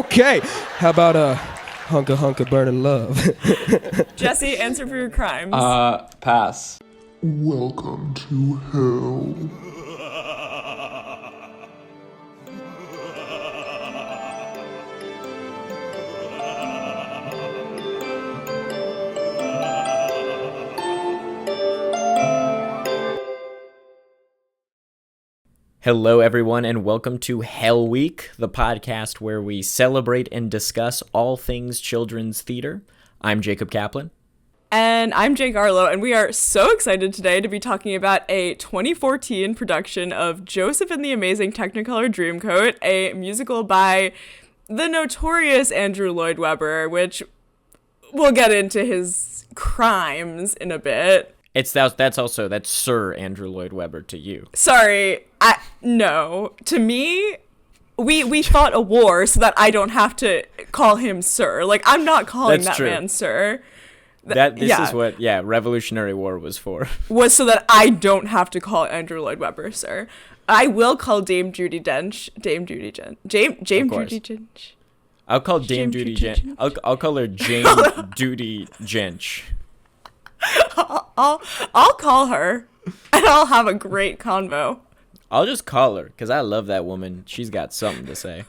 Okay, how about hunka hunka burning love? Jesse, answer for your crimes. Pass. Welcome to hell. Hello, everyone, and welcome to Hell Week, the podcast where we celebrate and discuss all things children's theater. I'm Jacob Kaplan. And I'm Jake Arlow, and we are so excited today to be talking about a 2014 production of Joseph and the Amazing Technicolor Dreamcoat, a musical by the notorious Andrew Lloyd Webber, which we'll get into his crimes in a bit. That's Sir Andrew Lloyd Webber to you. Sorry, no. To me, we fought a war so that I don't have to call him Sir. Like, I'm not calling That's that true. man Sir. This is what Revolutionary War was for. Was so that I don't have to call Andrew Lloyd Webber Sir. I will call Dame Judi Dench. I'll call Dame Judi Dench. I'll call her Jane Judi Dench. I'll call her, and I'll have a great convo. I'll just call her, because I love that woman. She's got something to say.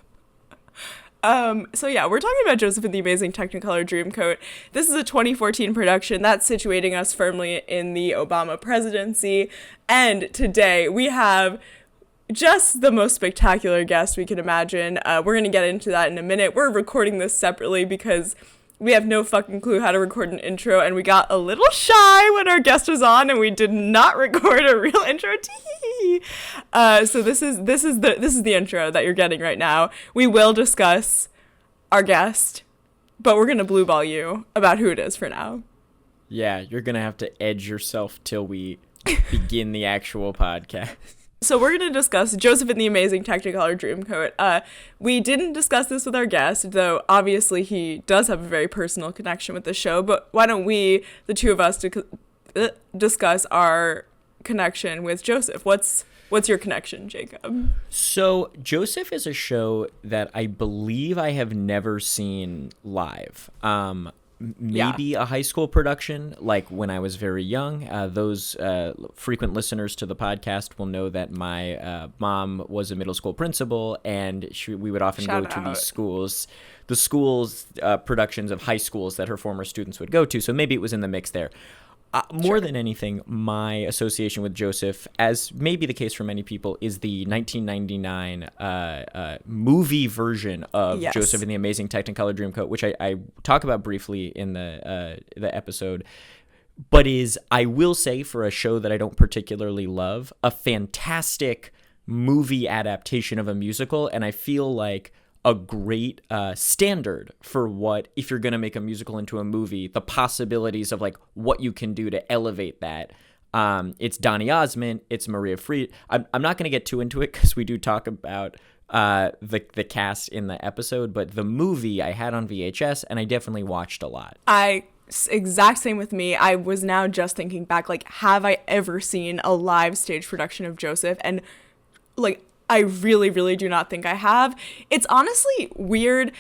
So yeah, we're talking about Joseph and the Amazing Technicolor Dreamcoat. This is a 2014 production that's situating us firmly in the Obama presidency. And today we have just the most spectacular guest we can imagine. We're going to get into that in a minute. We're recording this separately because we have no fucking clue how to record an intro, and we got a little shy when our guest was on, and we did not record a real intro. So this is the intro that you're getting right now. We will discuss our guest, but we're gonna blue ball you about who it is for now. Yeah, you're gonna have to edge yourself till we begin the actual podcast. So we're going to discuss Joseph and the Amazing Technicolor Dreamcoat. We didn't discuss this with our guest, though obviously he does have a very personal connection with the show, but why don't we, the two of us, discuss our connection with Joseph? What's your connection, Jacob? So Joseph is a show that I believe I have never seen live. Maybe a high school production, like when I was very young. Those frequent listeners to the podcast will know that my mom was a middle school principal, and we would often go to the schools productions of high schools that her former students would go to. So maybe it was in the mix there. More than anything, my association with Joseph, as may be the case for many people, is the 1999 movie version of Joseph and the Amazing Technicolor Dreamcoat, which I talk about briefly in the episode, but is, I will say, for a show that I don't particularly love, a fantastic movie adaptation of a musical, and I feel like a great standard for what, if you're going to make a musical into a movie, the possibilities of like what you can do to elevate that. It's Donny Osmond, it's Maria Fried. I'm not going to get too into it because we do talk about the cast in the episode, but the movie I had on VHS and I definitely watched a lot. Exact same with me. I was now just thinking back, like, have I ever seen a live stage production of Joseph? And like, I really, really do not think I have. It's honestly weird.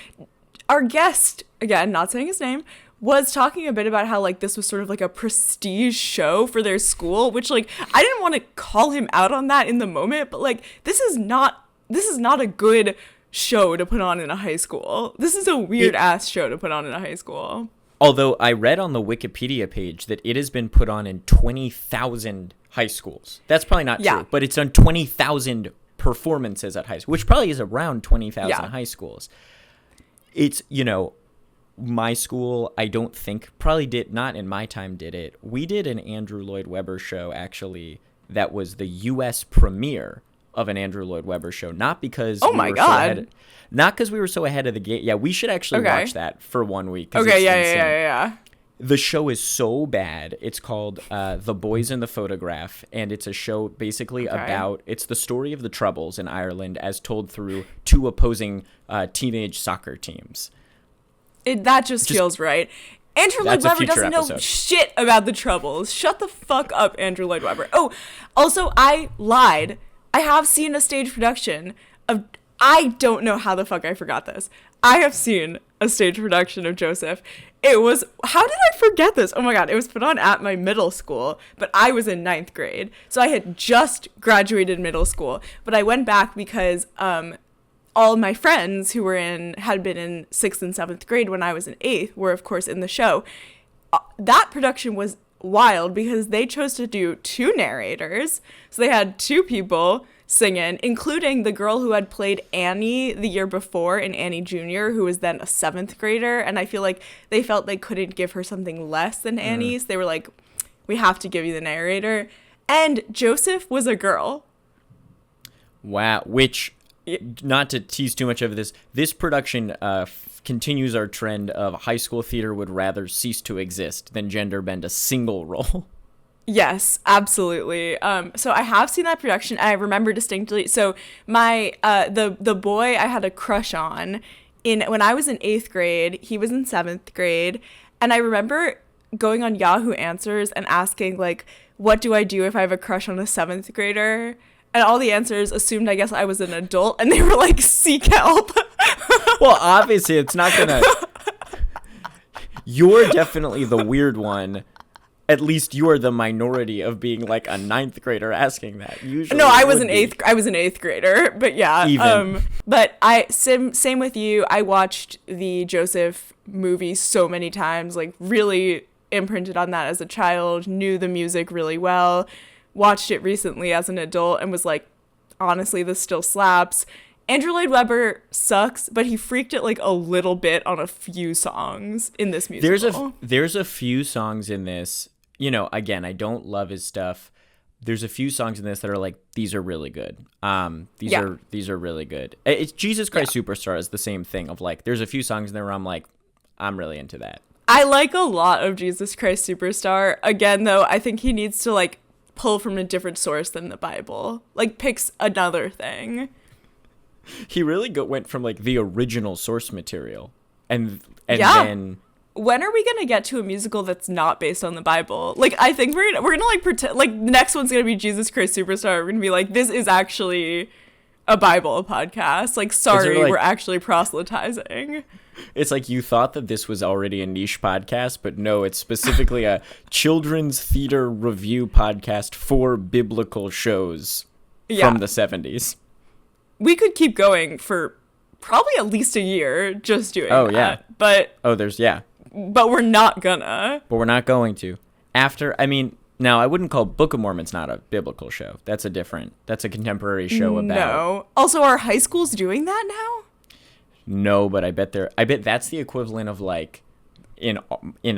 Our guest, again, not saying his name, was talking a bit about how, like, this was sort of like a prestige show for their school, which, like, I didn't want to call him out on that in the moment, but, like, this is not a good show to put on in a high school. This is a weird-ass show to put on in a high school. Although I read on the Wikipedia page that it has been put on in 20,000 high schools. That's probably not true, but it's on 20,000 performances at high school, which probably is around 20,000 high schools. It's, my school, I don't think, probably did not in my time did it. We did an Andrew Lloyd Webber show, actually, that was the U.S. premiere of an Andrew Lloyd Webber show, not because not because we were so ahead of the game. Yeah, we should actually watch that for 1 week. Okay, yeah. The show is so bad. It's called The Boys in the Photograph, and it's a show basically about, it's the story of the Troubles in Ireland as told through two opposing teenage soccer teams. That just feels right. Andrew Lloyd Webber doesn't know shit about the Troubles. Shut the fuck up, Andrew Lloyd Webber. Oh, also, I lied. I have seen a stage production of I don't know how the fuck I forgot this. I have seen a stage production of Joseph. It was, how did I forget this? Oh my God, it was put on at my middle school, but I was in 9th grade. So I had just graduated middle school, but I went back because all my friends who had been in 6th and 7th grade when I was in 8th were of course in the show. That production was wild because they chose to do 2 narrators. So they had 2 people singing, including the girl who had played Annie the year before in Annie Jr., who was then a 7th grader. And I feel like they felt they couldn't give her something less than Annie. So they were like, we have to give you the narrator. And Joseph was a girl. Wow. Which, not to tease too much of this production continues our trend of high school theater would rather cease to exist than gender bend a single role. Yes, absolutely. So I have seen that production, and I remember distinctly. So my the boy I had a crush on when I was in 8th grade, he was in 7th grade, and I remember going on Yahoo Answers and asking like, what do I do if I have a crush on a 7th grader? And all the answers assumed, I guess, I was an adult, and they were like, seek help. Well, obviously, it's not gonna. You're definitely the weird one. At least you are the minority of being like a 9th grader asking that. Usually, no, I was an 8th grader, but yeah. Even. But same with you. I watched the Joseph movie so many times, like really imprinted on that as a child. Knew the music really well. Watched it recently as an adult and was like, honestly, this still slaps. Andrew Lloyd Webber sucks, but he freaked it like a little bit on a few songs in this musical. There's a few songs in this. You know, again, I don't love his stuff. There's a few songs in this that are like, these are really good. These are really good. It's Jesus Christ Superstar is the same thing of like, there's a few songs in there where I'm like, I'm really into that. I like a lot of Jesus Christ Superstar. Again, though, I think he needs to like pull from a different source than the Bible. Like picks another thing. He really went from like the original source material and then. When are we gonna get to a musical that's not based on the Bible? Like, I think we're gonna like pretend like the next one's gonna be Jesus Christ Superstar. We're gonna be like, this is actually a Bible podcast. Like, sorry, we're actually proselytizing. It's like you thought that this was already a niche podcast, but no, it's specifically a children's theater review podcast for biblical shows from the 70s. We could keep going for probably at least a year just doing that. Yeah. But But we're not gonna. But we're not going to. Now I wouldn't call Book of Mormon's not a biblical show. That's a contemporary show about. No. Also, are high schools doing that now? No, but I bet that's the equivalent of like in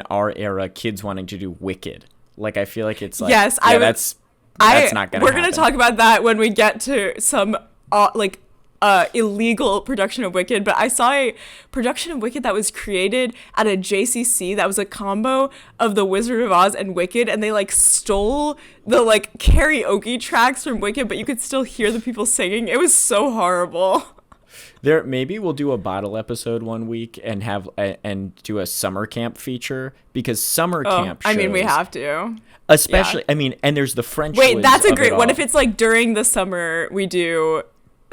our era, kids wanting to do Wicked. Like I feel like it's like that's not gonna happen. We're gonna talk about that when we get to some illegal production of Wicked, but I saw a production of Wicked that was created at a JCC that was a combo of The Wizard of Oz and Wicked, and they like stole the like karaoke tracks from Wicked, but you could still hear the people singing. It was so horrible. Maybe we'll do a bottle episode one week and do a summer camp feature because summer camp shows, we have to. Especially, and there's the French. Wait, that's a great. What if it's like during the summer we do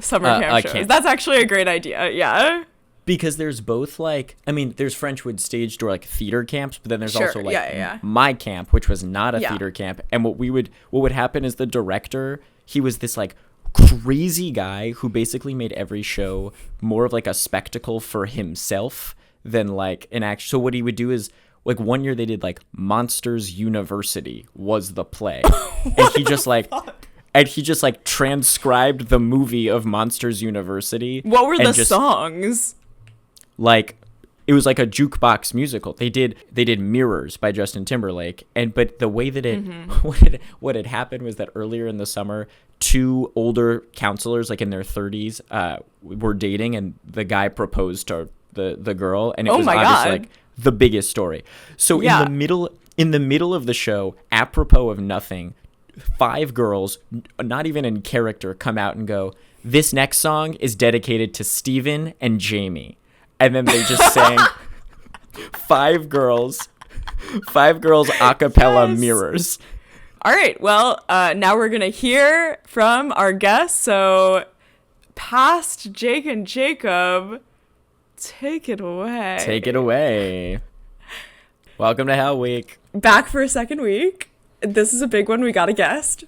summer camp shows? That's actually a great idea. Yeah. Because there's both like, there's Frenchwood Stage Door like theater camps, but then there's also like my camp, which was not a theater camp. And what would happen is the director, he was this like crazy guy who basically made every show more of like a spectacle for himself than like an act. So what he would do is like one year they did like Monsters University was the play. And he just like transcribed the movie of Monsters University. What were the songs? Like it was like a jukebox musical. They did Mirrors by Justin Timberlake, but the way that what had happened was that earlier in the summer, 2 older counselors like in their 30s were dating, and the guy proposed to the girl, and it was obviously like the biggest story. So in the middle of the show, apropos of nothing, 5 girls, not even in character, come out and go, "This next song is dedicated to Steven and Jamie." And then they just sang 5 girls a cappella Mirrors. All right. Well, now we're going to hear from our guests. So past Jake and Jacob, take it away. Take it away. Welcome to Hell Week. Back for a second week. This is a big one. We got a guest.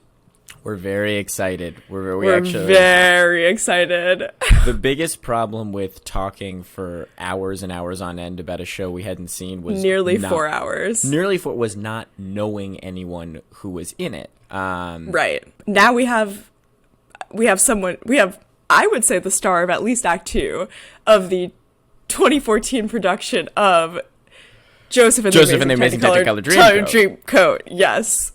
We're very excited. We're very excited. The biggest problem with talking for hours and hours on end about a show we hadn't seen was nearly 4 hours. Nearly 4 was not knowing anyone who was in it. Right. Now we have someone, I would say, the star of at least Act 2 of the 2014 production of Joseph and the Amazing Technicolor Dreamcoat. Yes.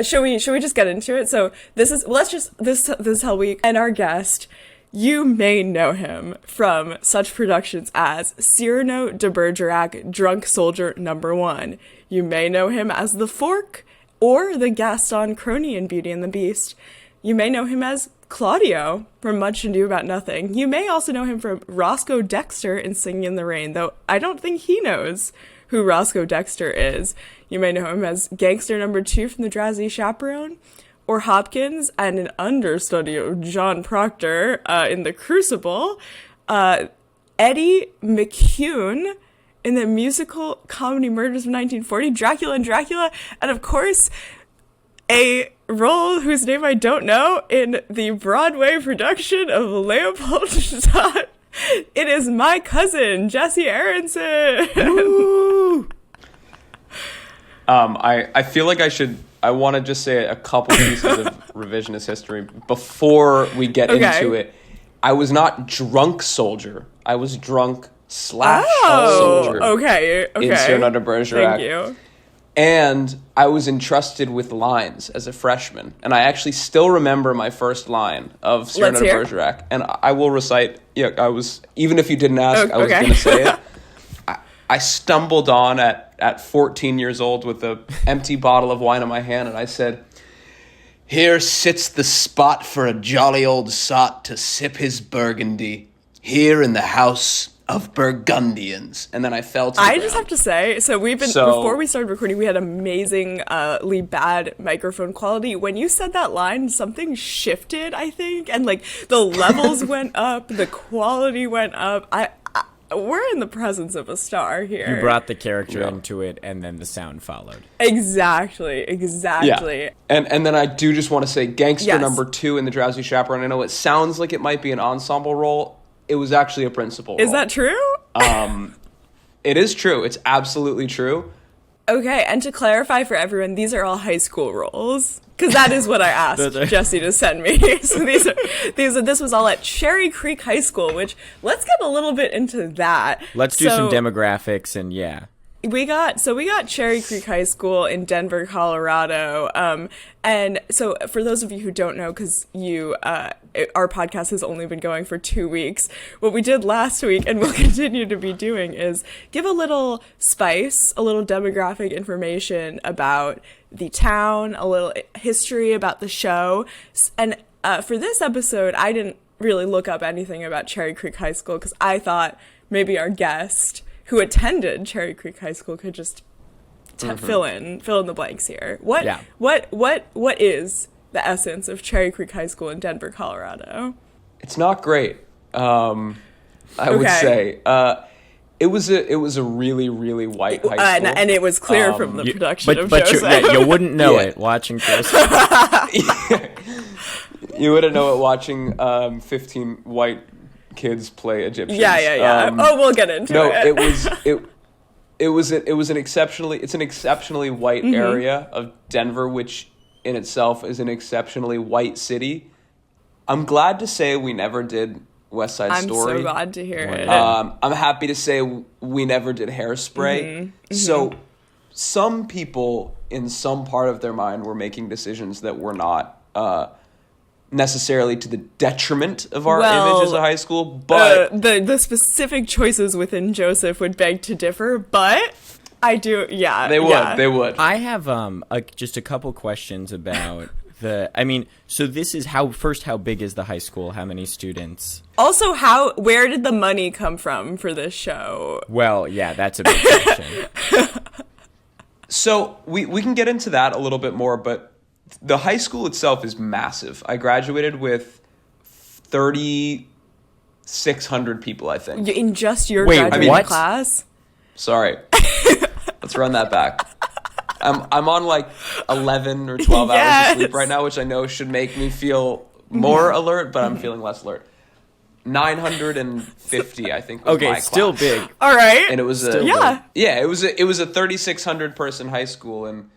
Should we just get into it? So this is Hell Week, and our guest, you may know him from such productions as Cyrano de Bergerac, Drunk Soldier Number 1. You may know him as the Fork or the Gaston Crony in Beauty and the Beast. You may know him as Claudio from Much Ado About Nothing. You may also know him from Roscoe Dexter in Singing in the Rain, though I don't think he knows who Roscoe Dexter is. You may know him as Gangster Number 2 from The Drowsy Chaperone, or Hopkins and an understudy of John Proctor in The Crucible, Eddie McCune in the musical comedy Murders of 1940, Dracula and Dracula, and of course, a role whose name I don't know in the Broadway production of Leopoldstadt. It is my cousin, Jesse Aaronson. Woo! I feel like I want to just say a couple pieces of revisionist history before we get into it. I was not drunk soldier. I was drunk / soldier. Okay. In Cyrano de Bergerac. Thank you. And I was entrusted with lines as a freshman. And I actually still remember my first line of Cyrano de Bergerac. And I will recite, even if you didn't ask, I was going to say it. I stumbled on at 14 years old with an empty bottle of wine in my hand, and I said, "Here sits the spot for a jolly old sot to sip his burgundy, here in the house of Burgundians." And then I fell to the ground. Just have to say, before we started recording, we had amazingly bad microphone quality. When you said that line, something shifted, I think, and the levels went up, the quality went up. We're in the presence of a star here. You brought the character into it, and then the sound followed. Exactly. Yeah. And then I do just want to say Gangster Number 2 in The Drowsy Chaperone. I know it sounds like it might be an ensemble role. It was actually a principal role. Is that true? It is true. It's absolutely true. Okay, and to clarify for everyone, these are all high school roles, because that is what I asked Jesse to send me. So this was all at Cherry Creek High School, which, let's get a little bit into that. Let's do some demographics and We got Cherry Creek High School in Denver, Colorado. And so for those of you who don't know, because our podcast has only been going for 2 weeks, what we did last week and we'll continue to be doing is give a little spice, a little demographic information about the town, a little history about the show. And for this episode, I didn't really look up anything about Cherry Creek High School because I thought maybe our guest who attended Cherry Creek High School could just fill in the blanks here. What is the essence of Cherry Creek High School in Denver, Colorado? It's not great. I would say it was a really, really white high school, and it was clear from the production of Joseph. You wouldn't know it watching Joseph. You wouldn't know it watching 15 white kids play Egyptians. Yeah. We'll get into it. It's an exceptionally white area of Denver, which in itself is an exceptionally white city. I'm glad to say we never did West Side Story. I'm so glad to hear it. I'm happy to say we never did Hairspray. So some people in some part of their mind were making decisions that were not necessarily to the detriment of our image as a high school, but the specific choices within Joseph would beg to differ, but I do, they would. I have just a couple questions about so this is how big is the high school? How many students? Also, where did the money come from for this show? Well, yeah, that's a big question. So we can get into that a little bit more, but the high school itself is massive. I graduated with 3,600 people, I think. In just your Wait, graduating class? Sorry. Let's run that back. I'm on like 11 or 12 hours of sleep right now, which I know should make me feel more alert, but I'm feeling less alert. 950, I think, was my class. Still big. All right. And it was it was a 3,600 person high school, and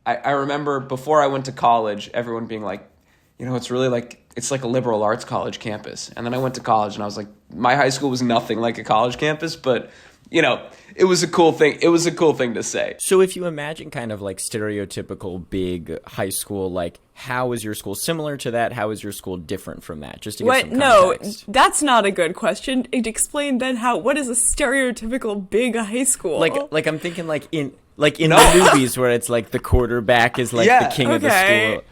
I remember before I went to college, everyone being like, it's really like, it's like a liberal arts college campus. And then I went to college and I was like, my high school was nothing like a college campus, but it was a cool thing. It was a cool thing to say. So if you imagine kind of like stereotypical big high school, like how is your school similar to that? How is your school different from that? Just to get some context. No, that's not a good question. Explain then what is a stereotypical big high school? Like I'm thinking like in the movies where it's like the quarterback is like the king of the school.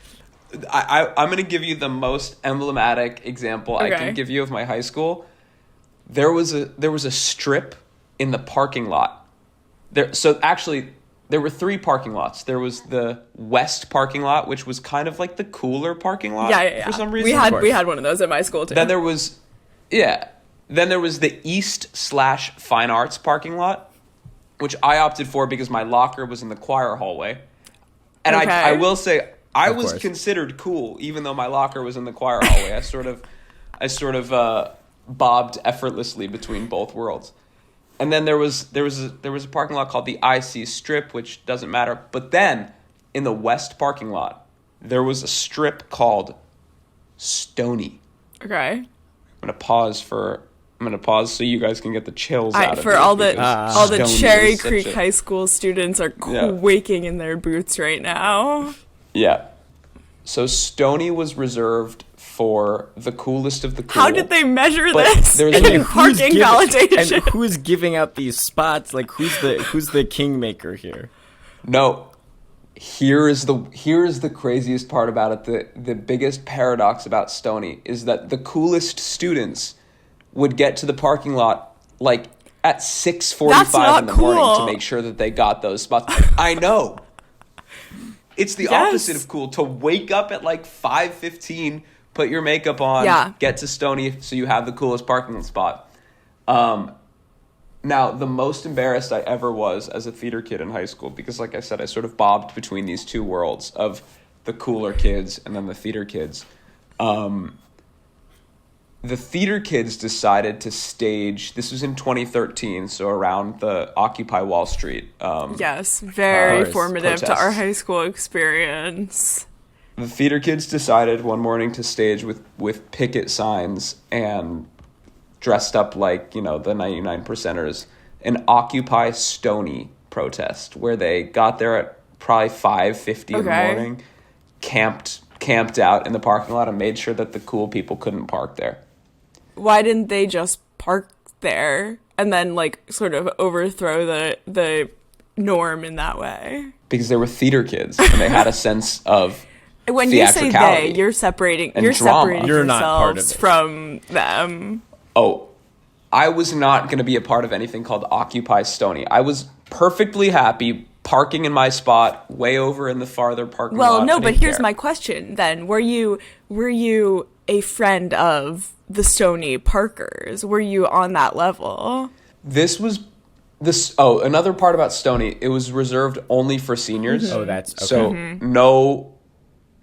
I'm going to give you the most emblematic example I can give you of my high school. There was a strip in the parking lot. There were 3 parking lots. There was the west parking lot, which was kind of like the cooler parking lot for some reason. We had one of those at my school too. Then there was the east/fine arts parking lot, which I opted for because my locker was in the choir hallway. And I will say I was considered cool, even though my locker was in the choir hallway. I sort of bobbed effortlessly between both worlds. And then there was a parking lot called the IC Strip, which doesn't matter. But then in the west parking lot, there was a strip called Stony. Okay. I'm gonna pause so you guys can get the chills out of for it. all the Cherry Creek High School students are quaking in their boots right now. Yeah. So Stony was reserved for the coolest of the cool. How did they measure this? There's parking validation. And who's giving out these spots? Like who's the kingmaker here? No. Here is the craziest part about it. The biggest paradox about Stony is that the coolest students would get to the parking lot like at 6:45 in the morning to make sure that they got those spots. I know. It's the opposite of cool to wake up at like 5:15, put your makeup on, get to Stony so you have the coolest parking spot. Now, the most embarrassed I ever was as a theater kid in high school, because like I said, I sort of bobbed between these two worlds of the cooler kids and then the theater kids. The theater kids decided to stage, this was in 2013, so around the Occupy Wall Street. Yes, very formative protests. To our high school experience. The theater kids decided one morning to stage with picket signs and dressed up like, the 99%ers, an Occupy Stony protest, where they got there at probably 5:50 in the morning, camped out in the parking lot and made sure that the cool people couldn't park there. Why didn't they just park there and then sort of overthrow the norm in that way? Because they were theater kids and they had a sense of when you say they, you're separating You're not part of yourselves it. from them. Oh, I was not going to be a part of anything called Occupy Stony. I was perfectly happy parking in my spot way over in the farther parking lot. Well, no, but here's my question then. Were you a friend of the Stony Parkers? Were you on that level? Another part about Stony, it was reserved only for seniors. Oh, that's okay. So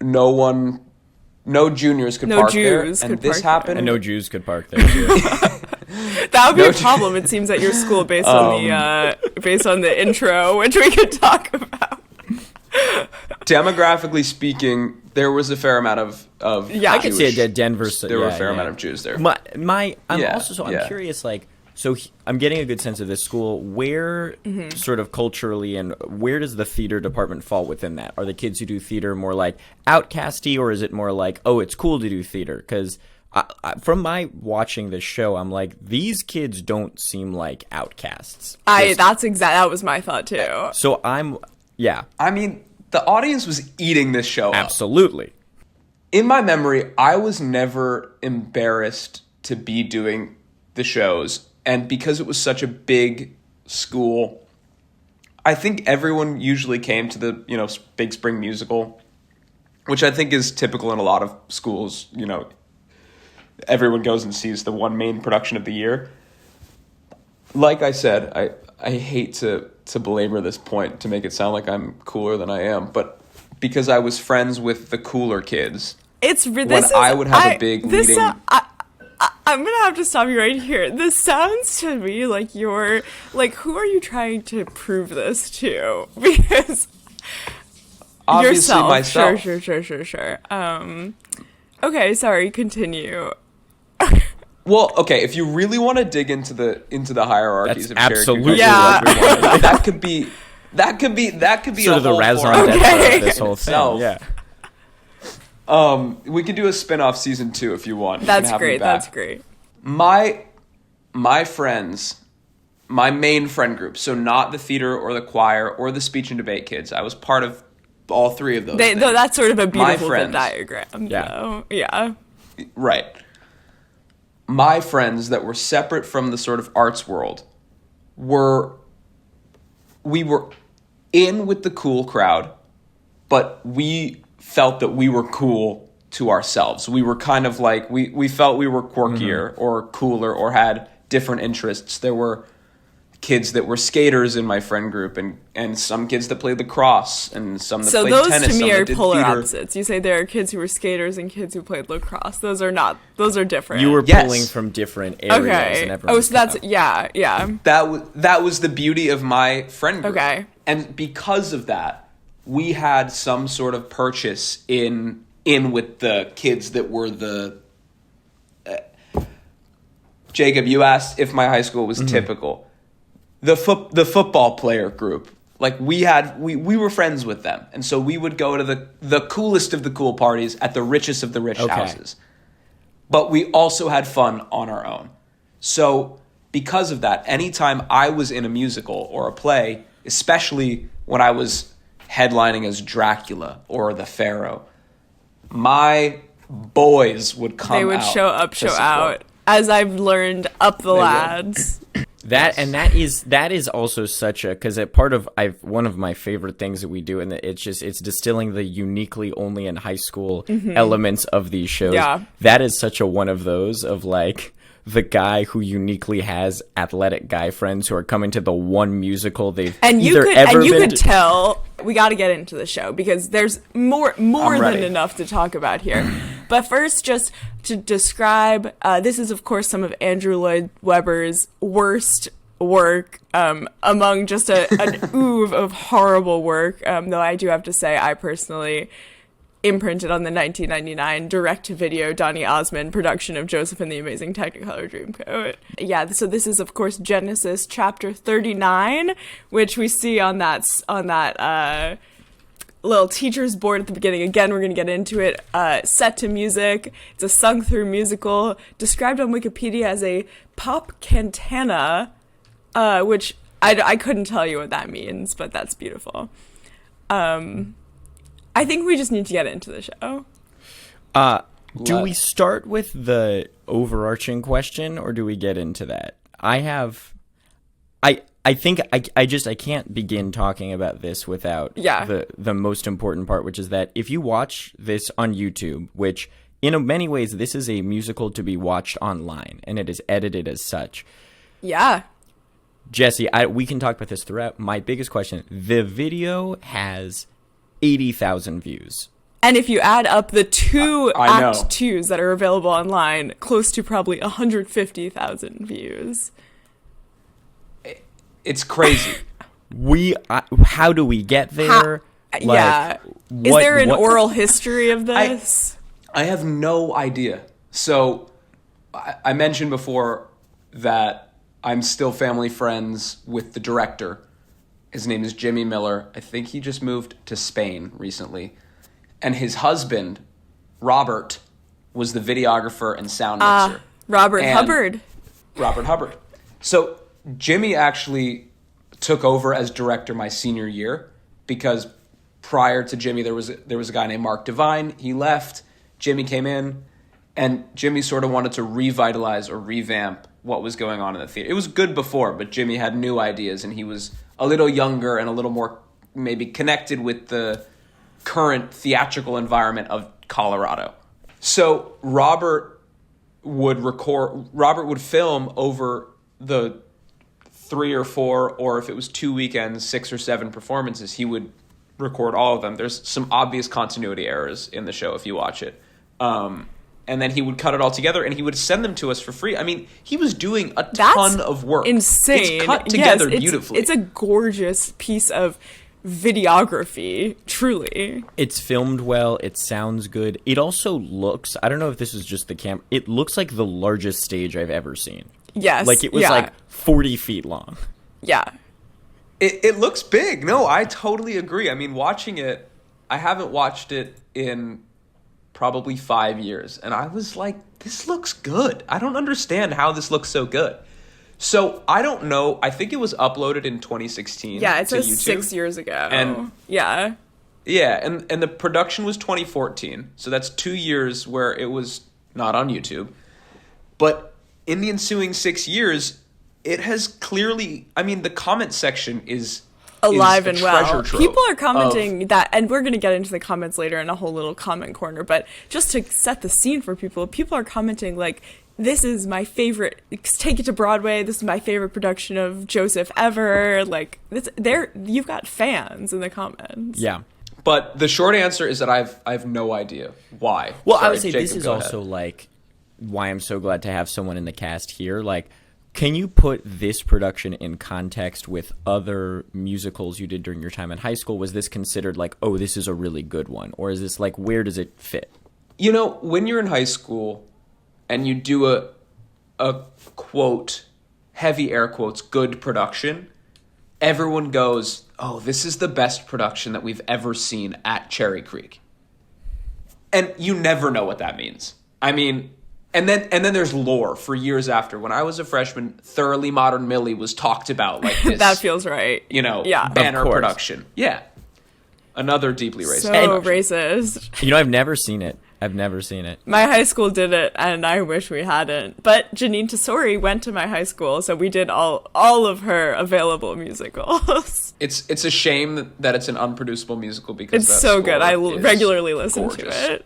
no juniors could park there. And this happened. And no Jews could park there too. That would be a problem, it seems, at your school based on the intro, which we could talk about. Demographically speaking, there was a fair amount of I could see a Denver. There were a fair amount of Jews there. I'm curious, I'm getting a good sense of this school. Where sort of culturally and where does the theater department fall within that? Are the kids who do theater more like outcasty, or is it more like, oh, it's cool to do theater? Because from my watching this show, I'm like, these kids don't seem like outcasts. That was my thought too. So I mean, the audience was eating this show up. Absolutely. In my memory, I was never embarrassed to be doing the shows. And because it was such a big school, I think everyone usually came to the, Big Spring Musical, which I think is typical in a lot of schools, everyone goes and sees the one main production of the year. Like I said, I hate to belabor this point to make it sound like I'm cooler than I am, but because I was friends with the cooler kids, I would have a big leading... I'm gonna have to stop you right here. This sounds to me like you're like, who are you trying to prove this to? Because obviously yourself. Myself. Sure. Okay, sorry. Continue. Well, okay. If you really want to dig into the hierarchies of absolutely, that could be sort of the raison d'etre of this whole thing. Yeah. We could do a spin-off season 2 if you want. That's great. My friends, my main friend group, so not the theater or the choir or the speech and debate kids. I was part of all 3 of those. Though that's sort of a beautiful Venn diagram. Yeah. Though. Yeah. Right. My friends that were separate from the sort of arts world we were in with the cool crowd, but we felt that we were cool to ourselves. We were kind of like, we felt we were quirkier or cooler or had different interests. There were kids that were skaters in my friend group and some kids that played lacrosse and some that played tennis. So those to me are polar theater. Opposites. You say there are kids who were skaters and kids who played lacrosse. Those are different. You were pulling from different areas. Okay. And so that's, yeah. That was the beauty of my friend group. Okay. And because of that, we had some sort of purchase in with the kids that were the... Jacob, you asked if my high school was typical. The football player group, like we were friends with them. And so we would go to the coolest of the cool parties at the richest of the rich houses. But we also had fun on our own. So because of that, anytime I was in a musical or a play, especially when I was headlining as Dracula or the Pharaoh, my boys would come out. They would show out. As I've learned, up the lads. That is also such a, because one of my favorite things that we do, and it's distilling the uniquely only in high school elements of these shows. Yeah. That is such a one of those of like the guy who uniquely has athletic guy friends who are coming to the one musical they've you could tell. We got to get into the show because there's more than enough to talk about here. But first, just to describe, this is of course some of Andrew Lloyd Webber's worst work among just an oeuvre of horrible work. Though I do have to say, I personally imprinted on the 1999 direct-to-video Donny Osmond production of Joseph and the Amazing Technicolor Dreamcoat. Yeah, so this is, of course, Genesis chapter 39, which we see on that little teacher's board at the beginning. Again, we're going to get into it. Set to music. It's a sung-through musical described on Wikipedia as a pop cantata, which I couldn't tell you what that means, but that's beautiful. I think we just need to get into the show. Do we start with the overarching question, or do we get into that? I think I can't begin talking about this without the most important part, which is that if you watch this on YouTube, which in many ways this is a musical to be watched online, and it is edited as such. Yeah. Jesse, we can talk about this throughout. My biggest question, the video has 80,000 views. And if you add up the two Act 2s that are available online, close to probably 150,000 views. It's crazy. How do we get there? Is there an oral history of this? I have no idea. So I mentioned before that I'm still family friends with the director. His name is Jimmy Miller. I think he just moved to Spain recently. And his husband, Robert, was the videographer and sound mixer. Robert Hubbard. So Jimmy actually took over as director my senior year because prior to Jimmy, there was a guy named Mark Devine. He left. Jimmy came in. And Jimmy sort of wanted to revitalize or revamp what was going on in the theater. It was good before, but Jimmy had new ideas, and he was a little younger and a little more maybe connected with the current theatrical environment of Colorado. So Robert Robert would film over the 3 or 4, or if it was 2 weekends, 6 or 7 performances, he would record all of them. There's some obvious continuity errors in the show if you watch it. And then he would cut it all together and he would send them to us for free. I mean, he was doing a ton of work. Insane. It's cut together beautifully. It's a gorgeous piece of videography, truly. It's filmed well. It sounds good. It also looks, I don't know if this is just the camera, it looks like the largest stage I've ever seen. Yes. Like it was like 40 feet long. Yeah. It looks big. No, I totally agree. I mean, watching it, I haven't watched it in probably 5 years. And I was like, this looks good. I don't understand how this looks so good. So I don't know. I think it was uploaded in 2016. Yeah, it to says YouTube. 6 years ago. And yeah, and the production was 2014. So that's 2 years where it was not on YouTube. But in the ensuing 6 years, it has clearly, I mean, the comment section is alive and well. Treasure trove People are commenting that, and we're going to get into the comments later in a whole little comment corner, but just to set the scene for people are commenting like, this is my favorite, take it to Broadway, this is my favorite production of Joseph ever. Like, you've got fans in the comments. Yeah. But the short answer is that I've no idea why. Well, Sorry, I would say Jacob, this is go also ahead. like why I'm so glad to have someone in the cast here. Like, can you put this production in context with other musicals you did during your time in high school? Was this considered like, oh, this is a really good one? Or is this like, where does it fit? You know, when you're in high school and you do a quote, heavy air quotes, good production, everyone goes, oh, this is the best production that we've ever seen at Cherry Creek. And you never know what that means. I mean, and then there's lore for years after. When I was a freshman, Thoroughly Modern Millie was talked about like this. That feels right. You know, yeah. banner production. Yeah. Another deeply racist. So racist. You know, I've never seen it. My high school did it, and I wish we hadn't. But Janine Tesori went to my high school, so we did all of her available musicals. It's a shame that it's an unproducible musical because it's so good. I regularly listen to it.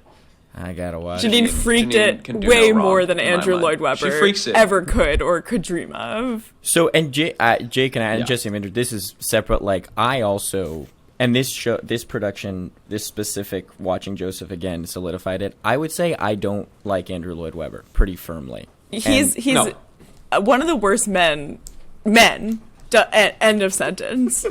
I gotta watch. Janine freaked it way more than Andrew Lloyd Webber ever could or could dream of. So, and Jake and I, and Jesse, I mean, this is separate. Like, I also, and this production, this specific Watching Joseph again solidified it. I would say I don't like Andrew Lloyd Webber pretty firmly. He's one of the worst men. End of sentence.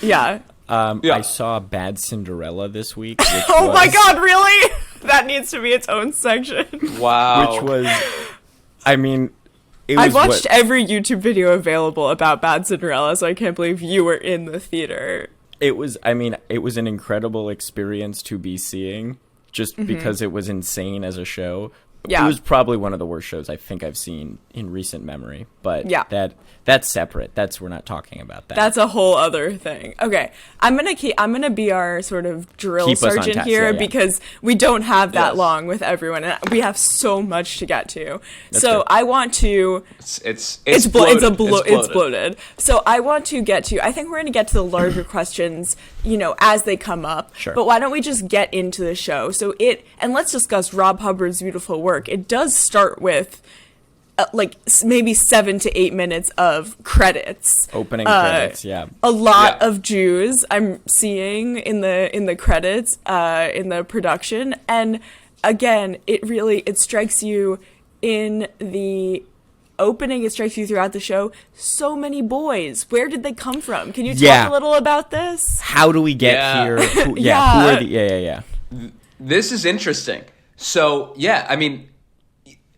Yeah. I saw Bad Cinderella this week. Oh my God, really? That needs to be its own section. Wow. Which was, I mean, I've watched every YouTube video available about Bad Cinderella, so I can't believe you were in the theater. It was an incredible experience to be seeing, just because it was insane as a show. Yeah. It was probably one of the worst shows I think I've seen in recent memory, but that's separate. We're not talking about that. That's a whole other thing. Okay, I'm gonna be our sort of drill sergeant here because we don't have that long with everyone, and we have so much to get to. I want to. It's bloated. So I want to get to. I think we're gonna get to the larger questions, as they come up. Sure. But why don't we just get into the show? And let's discuss Rob Hubbard's beautiful work. It does start with maybe 7 to 8 minutes of credits. Opening credits, yeah. A lot of Jews I'm seeing in the credits, in the production. And again, it strikes you in the opening, it strikes you throughout the show. So many boys. Where did they come from? Can you talk a little about this? How do we get here? Who are the... This is interesting. So, I mean,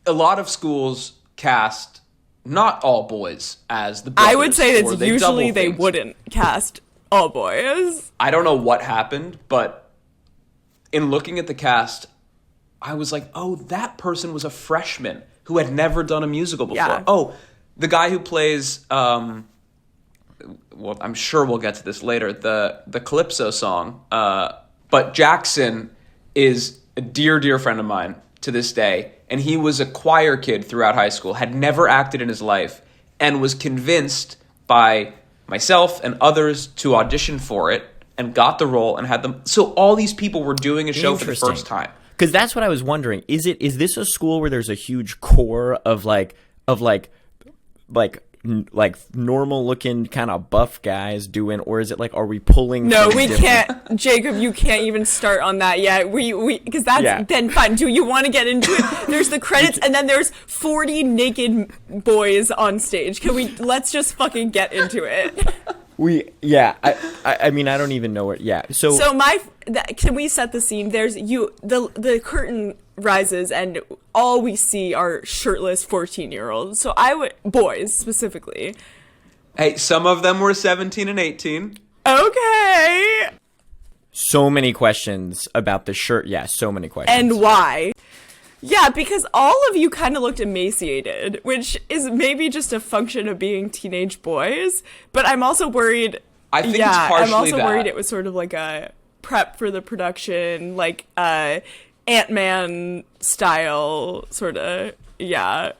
a lot of schools cast not all boys as the brothers. I would say that usually they wouldn't cast all boys. I don't know what happened, but in looking at the cast, I was like, oh, that person was a freshman who had never done a musical before. Yeah. Oh, the guy who plays, well, I'm sure we'll get to this later, the Calypso song, but Jackson is a dear, dear friend of mine to this day, and he was a choir kid throughout high school, had never acted in his life, and was convinced by myself and others to audition for it, and got the role and had them. So all these people were doing a show for the first time. Because that's what I was wondering. Is this a school where there's a huge core of normal looking kind of buff guys doing, or is it like, are we pulling? No, we can't, Jacob. You can't even start on that yet. We because that's then fine. Do you want to get into it? There's the credits, and then there's 40 naked boys on stage. Let's just fucking get into it. I mean, I don't even know where. Yeah. So can we set the scene? There's the curtain rises and all we see are shirtless 14-year-olds. So boys specifically. Hey, some of them were 17 and 18. Okay. So many questions about the shirt. Yeah, so many questions. And why? Yeah, because all of you kind of looked emaciated, which is maybe just a function of being teenage boys. But I'm also worried. I think it's partially I'm also that. worried it was sort of like a prep for the production, like Ant-Man style, sort of. Yeah.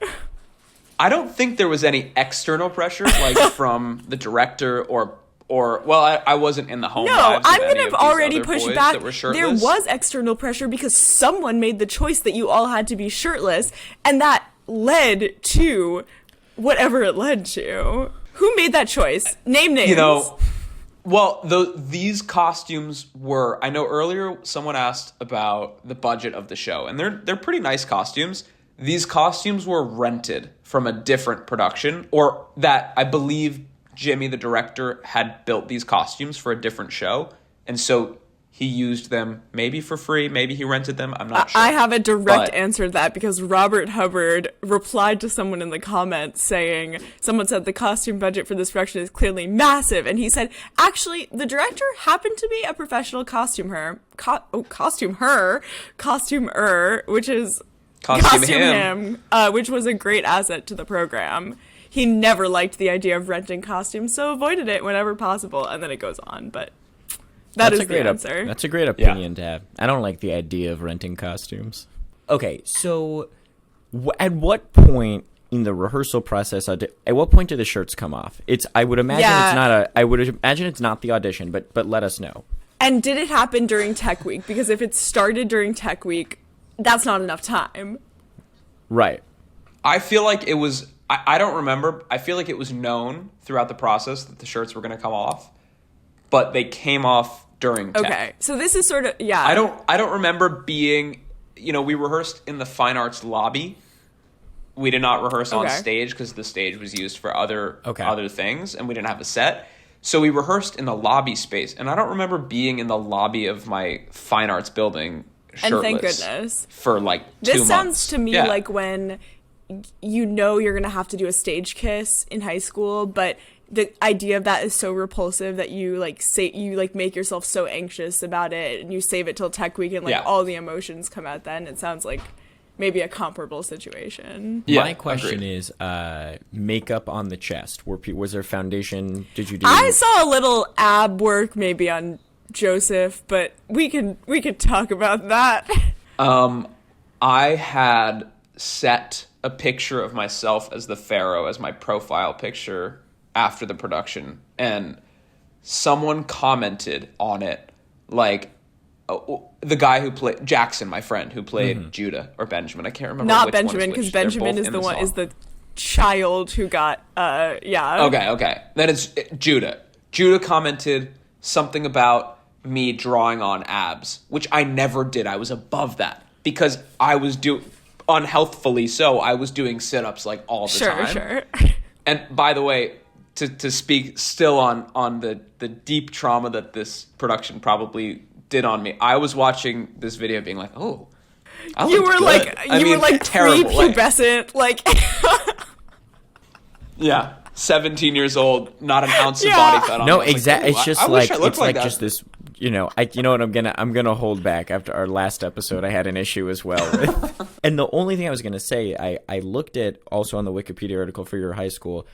I don't think there was any external pressure, like from the director or well, I wasn't in the home. No, I'm going to already push back. There was external pressure because someone made the choice that you all had to be shirtless, and that led to whatever it led to. Who made that choice? Name names. You know, well, these costumes were. I know earlier someone asked about the budget of the show, and they're pretty nice costumes. These costumes were rented from a different production, or that I believe Jimmy, the director, had built these costumes for a different show, and so he used them maybe for free, maybe he rented them, I'm not sure. I have a direct answer to that because Robert Hubbard replied to someone in the comments saying, someone said the costume budget for this production is clearly massive, and he said, actually, the director happened to be a professional costumer, which is Costume him, which was a great asset to the program. He never liked the idea of renting costumes, so avoided it whenever possible, and then it goes on, but that's the answer. That's a great opinion to have. I don't like the idea of renting costumes. Okay, so at what point in the rehearsal process, at what point do the shirts come off? I would imagine it's not the audition, but let us know. And did it happen during Tech Week? Because if it started during Tech Week, that's not enough time. Right. I feel like it was... I don't remember. I feel like it was known throughout the process that the shirts were going to come off, but they came off during Tech. Okay, so this is sort of, I don't remember being, we rehearsed in the fine arts lobby. We did not rehearse on stage because the stage was used for other things, and we didn't have a set. So we rehearsed in the lobby space, and I don't remember being in the lobby of my fine arts building shirtless. And thank goodness. For like 2 months. This sounds to me like when you're gonna have to do a stage kiss in high school, but the idea of that is so repulsive that you make yourself so anxious about it, and you save it till Tech Week, and all the emotions come out then. It sounds like maybe a comparable situation. My question is makeup on the chest. Was there foundation? Did you do? I saw a little ab work maybe on Joseph, but we can talk about that. I had set a picture of myself as the Pharaoh as my profile picture after the production, and someone commented on it, like the guy who played Jackson, my friend who played Judah or Benjamin. I can't remember. Not Benjamin, because Benjamin is the child who got Okay. Then it's Judah. Judah commented something about me drawing on abs, which I never did. I was above that because I was unhealthfully so. I was doing sit-ups like all the time. Sure. And by the way, to speak still on the deep trauma that this production probably did on me, I was watching this video being like, oh, you were like terrible, prepubescent, like yeah, 17 years old, not an ounce of body fat on. No, me. exactly. Like, it's just it's like just this. You know what I'm gonna hold back after our last episode. I had an issue as well with. And the only thing I was gonna say, I looked at also on the Wikipedia article for your high school.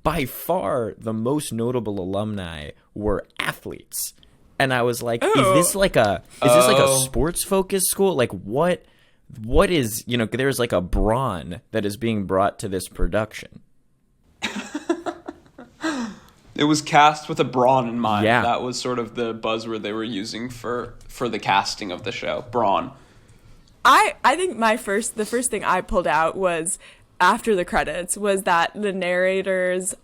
By far, the most notable alumni were athletes, and I was like, is this like a sports focused school? Like what is there's like a brawn that is being brought to this production. It was cast with a brawn in mind. Yeah. That was sort of the buzzword they were using for the casting of the show. Brawn. I think the first thing I pulled out was after the credits was that the narrator's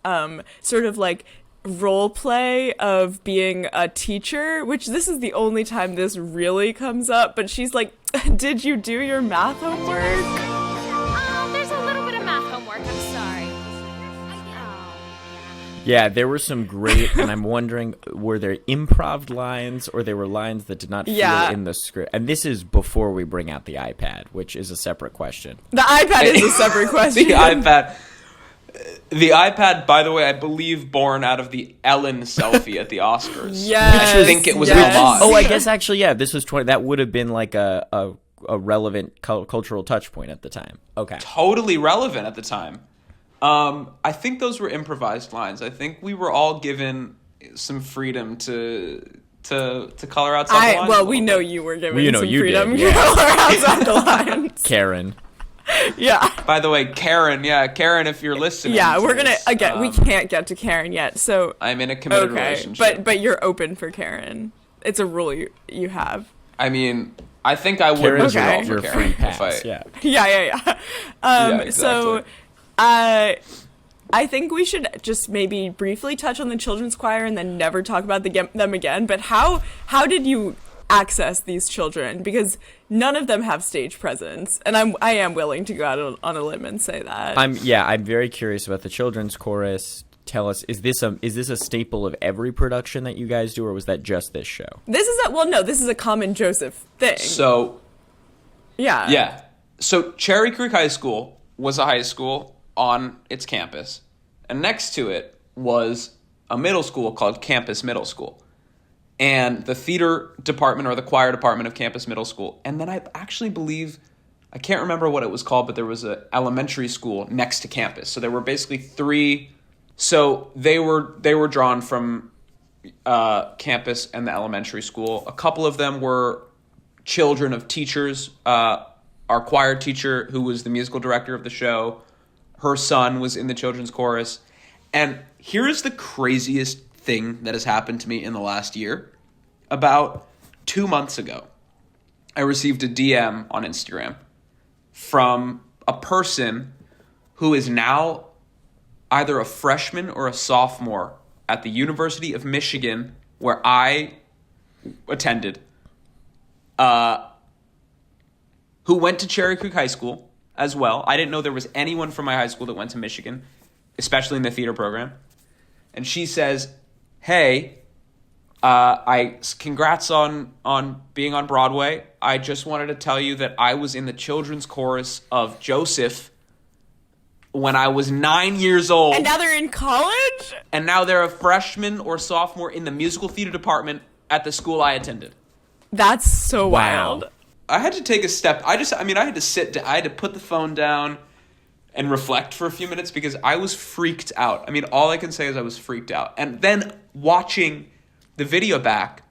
sort of like role play of being a teacher, which this is the only time this really comes up, but she's like, did you do your math homework? There's a little bit of math homework, I'm sorry. Yeah, there were some great, and I'm wondering, were there improv lines or there were lines that did not feel in the script? And this is before we bring out the iPad, which is a separate question. The iPad is a separate question. The iPad, by the way, I believe born out of the Ellen selfie at the Oscars. Yes, I think it was an homage. Oh, I guess actually, yeah, this was 20. That would have been like a relevant cultural touch point at the time. Okay. Totally relevant at the time. I think those were improvised lines. I think we were all given some freedom to color outside the lines. Well, we know you were given some freedom did, yeah. to color outside the lines. Karen. Yeah. By the way, Karen, if you're listening. Yeah, we're gonna again. We can't get to Karen yet, so I'm in a committed relationship. But you're open for Karen. It's a rule you have. I mean, I think I would Karen's withdraw your for free Karen. pass. Yeah. Yeah. Exactly. So, I think we should just maybe briefly touch on the children's choir and then never talk about them again. But how did you access these children? Because none of them have stage presence, and I am willing to go out on a limb and say that. I'm very curious about the children's chorus. Tell us, is this a staple of every production that you guys do, or was that just this show? This is a common Joseph thing. So, yeah. Yeah. So Cherry Creek High School was a high school on its campus, and next to it was a middle school called Campus Middle School, and the theater department or the choir department of Campus Middle School. And then I actually believe, I can't remember what it was called, but there was an elementary school next to campus. So there were basically three. So they were drawn from campus and the elementary school. A couple of them were children of teachers. Our choir teacher, who was the musical director of the show, her son was in the children's chorus. And here is the craziest thing that has happened to me in the last year. About 2 months ago, I received a DM on Instagram from a person who is now either a freshman or a sophomore at the University of Michigan, where I attended, who went to Cherry Creek High School as well. I didn't know there was anyone from my high school that went to Michigan, especially in the theater program. And she says, hey, congrats on being on Broadway. I just wanted to tell you that I was in the children's chorus of Joseph when I was 9 years old. And now they're in college? And now they're a freshman or sophomore in the musical theater department at the school I attended. That's so wild. I had to take a step. I had to sit down. I had to put the phone down and reflect for a few minutes because I was freaked out. I mean, all I can say is I was freaked out. And then watching the video back,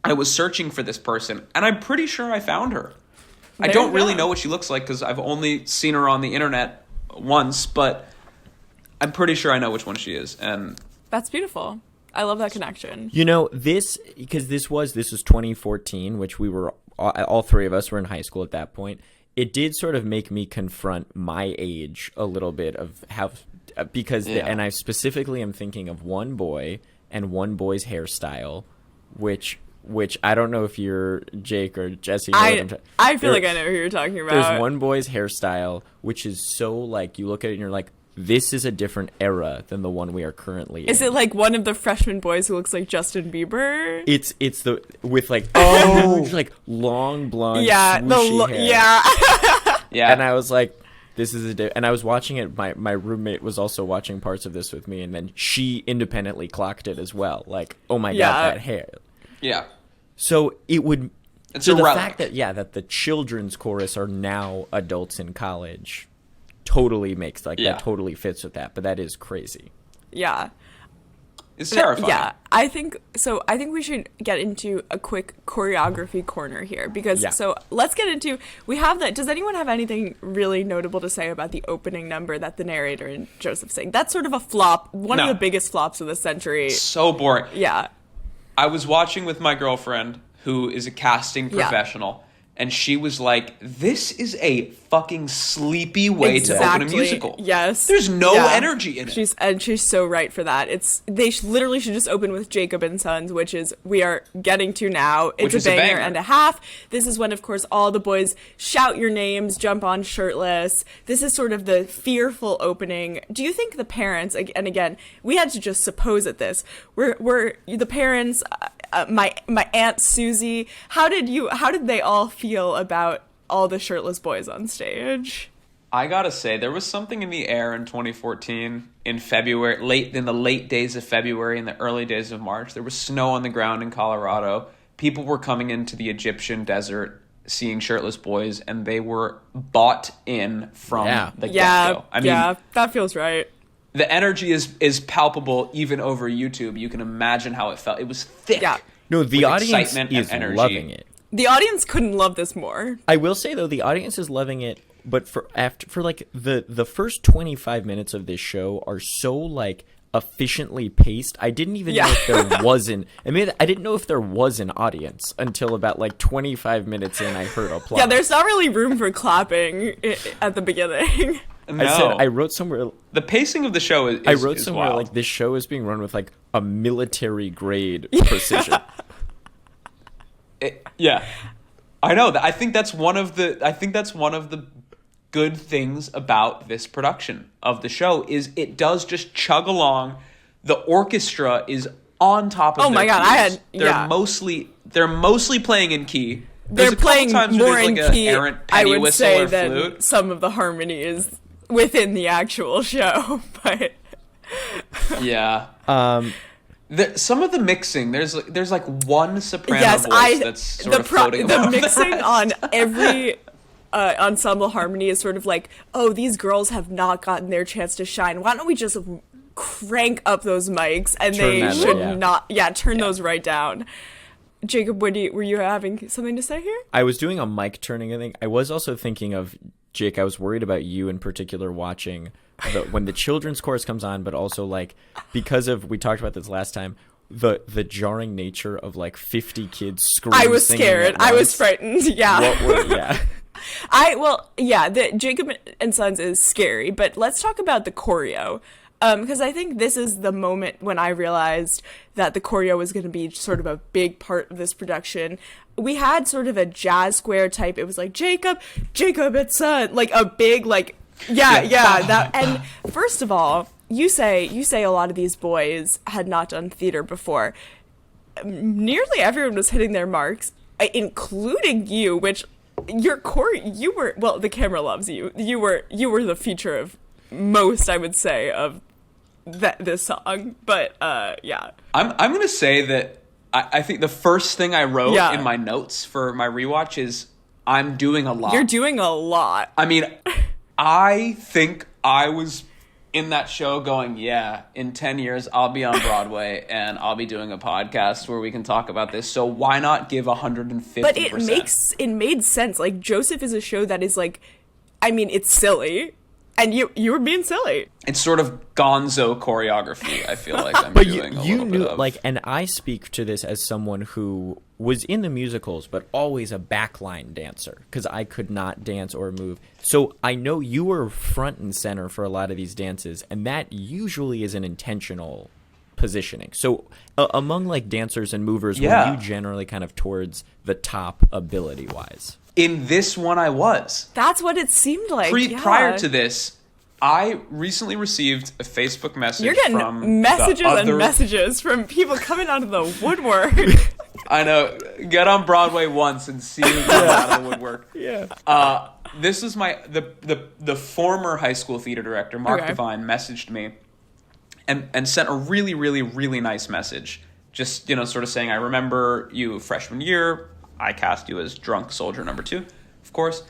I was searching for this person, and I'm pretty sure I found her. I don't really know what she looks like because I've only seen her on the internet once, but I'm pretty sure I know which one she is. And that's beautiful. I love that connection. You know, this was 2014, which we were all three of us were in high school at that point. It did sort of make me confront my age a little bit of how, because and I specifically am thinking of one boy and one boy's hairstyle, which I don't know if you're Jake or Jesse. I feel like I know who you're talking about. There's one boy's hairstyle, which is so like, you look at it and you're like, this is a different era than the one we are currently in. Is it like one of the freshman boys who looks like Justin Bieber? It's the with like like long blonde swooshy hair. Yeah. And I was like, this is and I was watching it. My roommate was also watching parts of this with me, and then she independently clocked it as well. Like, oh my god, that hair. Yeah. So it would. It's so a the relic. fact that the children's chorus are now adults in college totally makes that totally fits with that, but that is crazy. Yeah. It's terrifying. Yeah, I think we should get into a quick choreography corner here because so let's get into, we have that. Does anyone have anything really notable to say about the opening number that the narrator and Joseph sing? That's sort of a flop, one of the biggest flops of the century. So boring. Yeah. I was watching with my girlfriend, who is a casting professional, And she was like, this is a fucking sleepy way to open a musical. Yes. There's no energy in it. She's so right for that. They literally should just open with Jacob and Sons, which is we are getting to now. It's a banger and a half. This is when, of course, all the boys shout your names, jump on shirtless. This is sort of the fearful opening. Do you think the parents, and again, we had to just suppose at this, were the parents... my Aunt Susie, how did they all feel about all the shirtless boys on stage? I gotta say, there was something in the air in 2014, in February, in the late days of February, in the early days of March. There was snow on the ground in Colorado. People were coming into the Egyptian desert, seeing shirtless boys, and they were bought in from the get-go. I mean, that feels right. The energy is palpable even over YouTube. You can imagine how it felt. It was thick. Yeah. No, the audience is loving it. The audience couldn't love this more. I will say though, the audience is loving it, but for like the first 25 minutes of this show are so like efficiently paced. I didn't even know if there wasn't. I didn't know if there was an audience until about like 25 minutes in. I heard applause. Yeah, there's not really room for clapping at the beginning. No. I wrote somewhere the pacing of the show is I wrote somewhere wild. like this show is being run with like a military grade precision. I know that. I think that's one of the good things about this production of the show is it does just chug along. The orchestra is on top of. Oh my god! They're mostly playing in key. They're playing more in key. I would say than flute. Some of the harmonies within the actual show, but yeah. Some of the mixing, there's like one soprano voice that's sort of floating the above mixing the rest. on every ensemble harmony is sort of like, oh, these girls have not gotten their chance to shine. Why don't we just crank up those mics and turn those right down. Jacob, were you having something to say here? I was doing a mic turning thing. I was also thinking of, Jake, I was worried about you in particular watching when the children's chorus comes on, but also like because of, we talked about this last time, the jarring nature of like 50 kids screaming. I was scared. I was frightened. Yeah. The Jacob and Sons is scary, but let's talk about the choreo. Because I think this is the moment when I realized that the choreo was going to be sort of a big part of this production. We had sort of a jazz square type. It was like Jacob and Son, like a big that. And first of all, you say a lot of these boys had not done theater before. Nearly everyone was hitting their marks, including you, which the camera loves you. You were the feature of most, I would say, of this song, but I'm gonna say that I think the first thing I wrote in my notes for my rewatch is I'm doing a lot. You're doing a lot. I mean, I think I was in that show going, in 10 years I'll be on Broadway and I'll be doing a podcast where we can talk about this. So why not give 150%? But it made sense. Like, Joseph is a show that is like, I mean, it's silly. And you were being silly. It's sort of gonzo choreography, I feel like I'm doing a little bit of. Like, and I speak to this as someone who was in the musicals, but always a backline dancer, because I could not dance or move. So I know you were front and center for a lot of these dances, and that usually is an intentional positioning. So among, like, dancers and movers, were you generally kind of towards the top ability-wise? In this one, I was. That's what it seemed like. Prior to this, I recently received a Facebook message. You're getting from messages from people coming out of the woodwork. I know. Get on Broadway once and see who comes out of the woodwork. Yeah. This is the former high school theater director, Mark Devine, messaged me and sent a really, really, really nice message. Just, sort of saying, I remember you freshman year. I cast you as drunk soldier number 2, of course.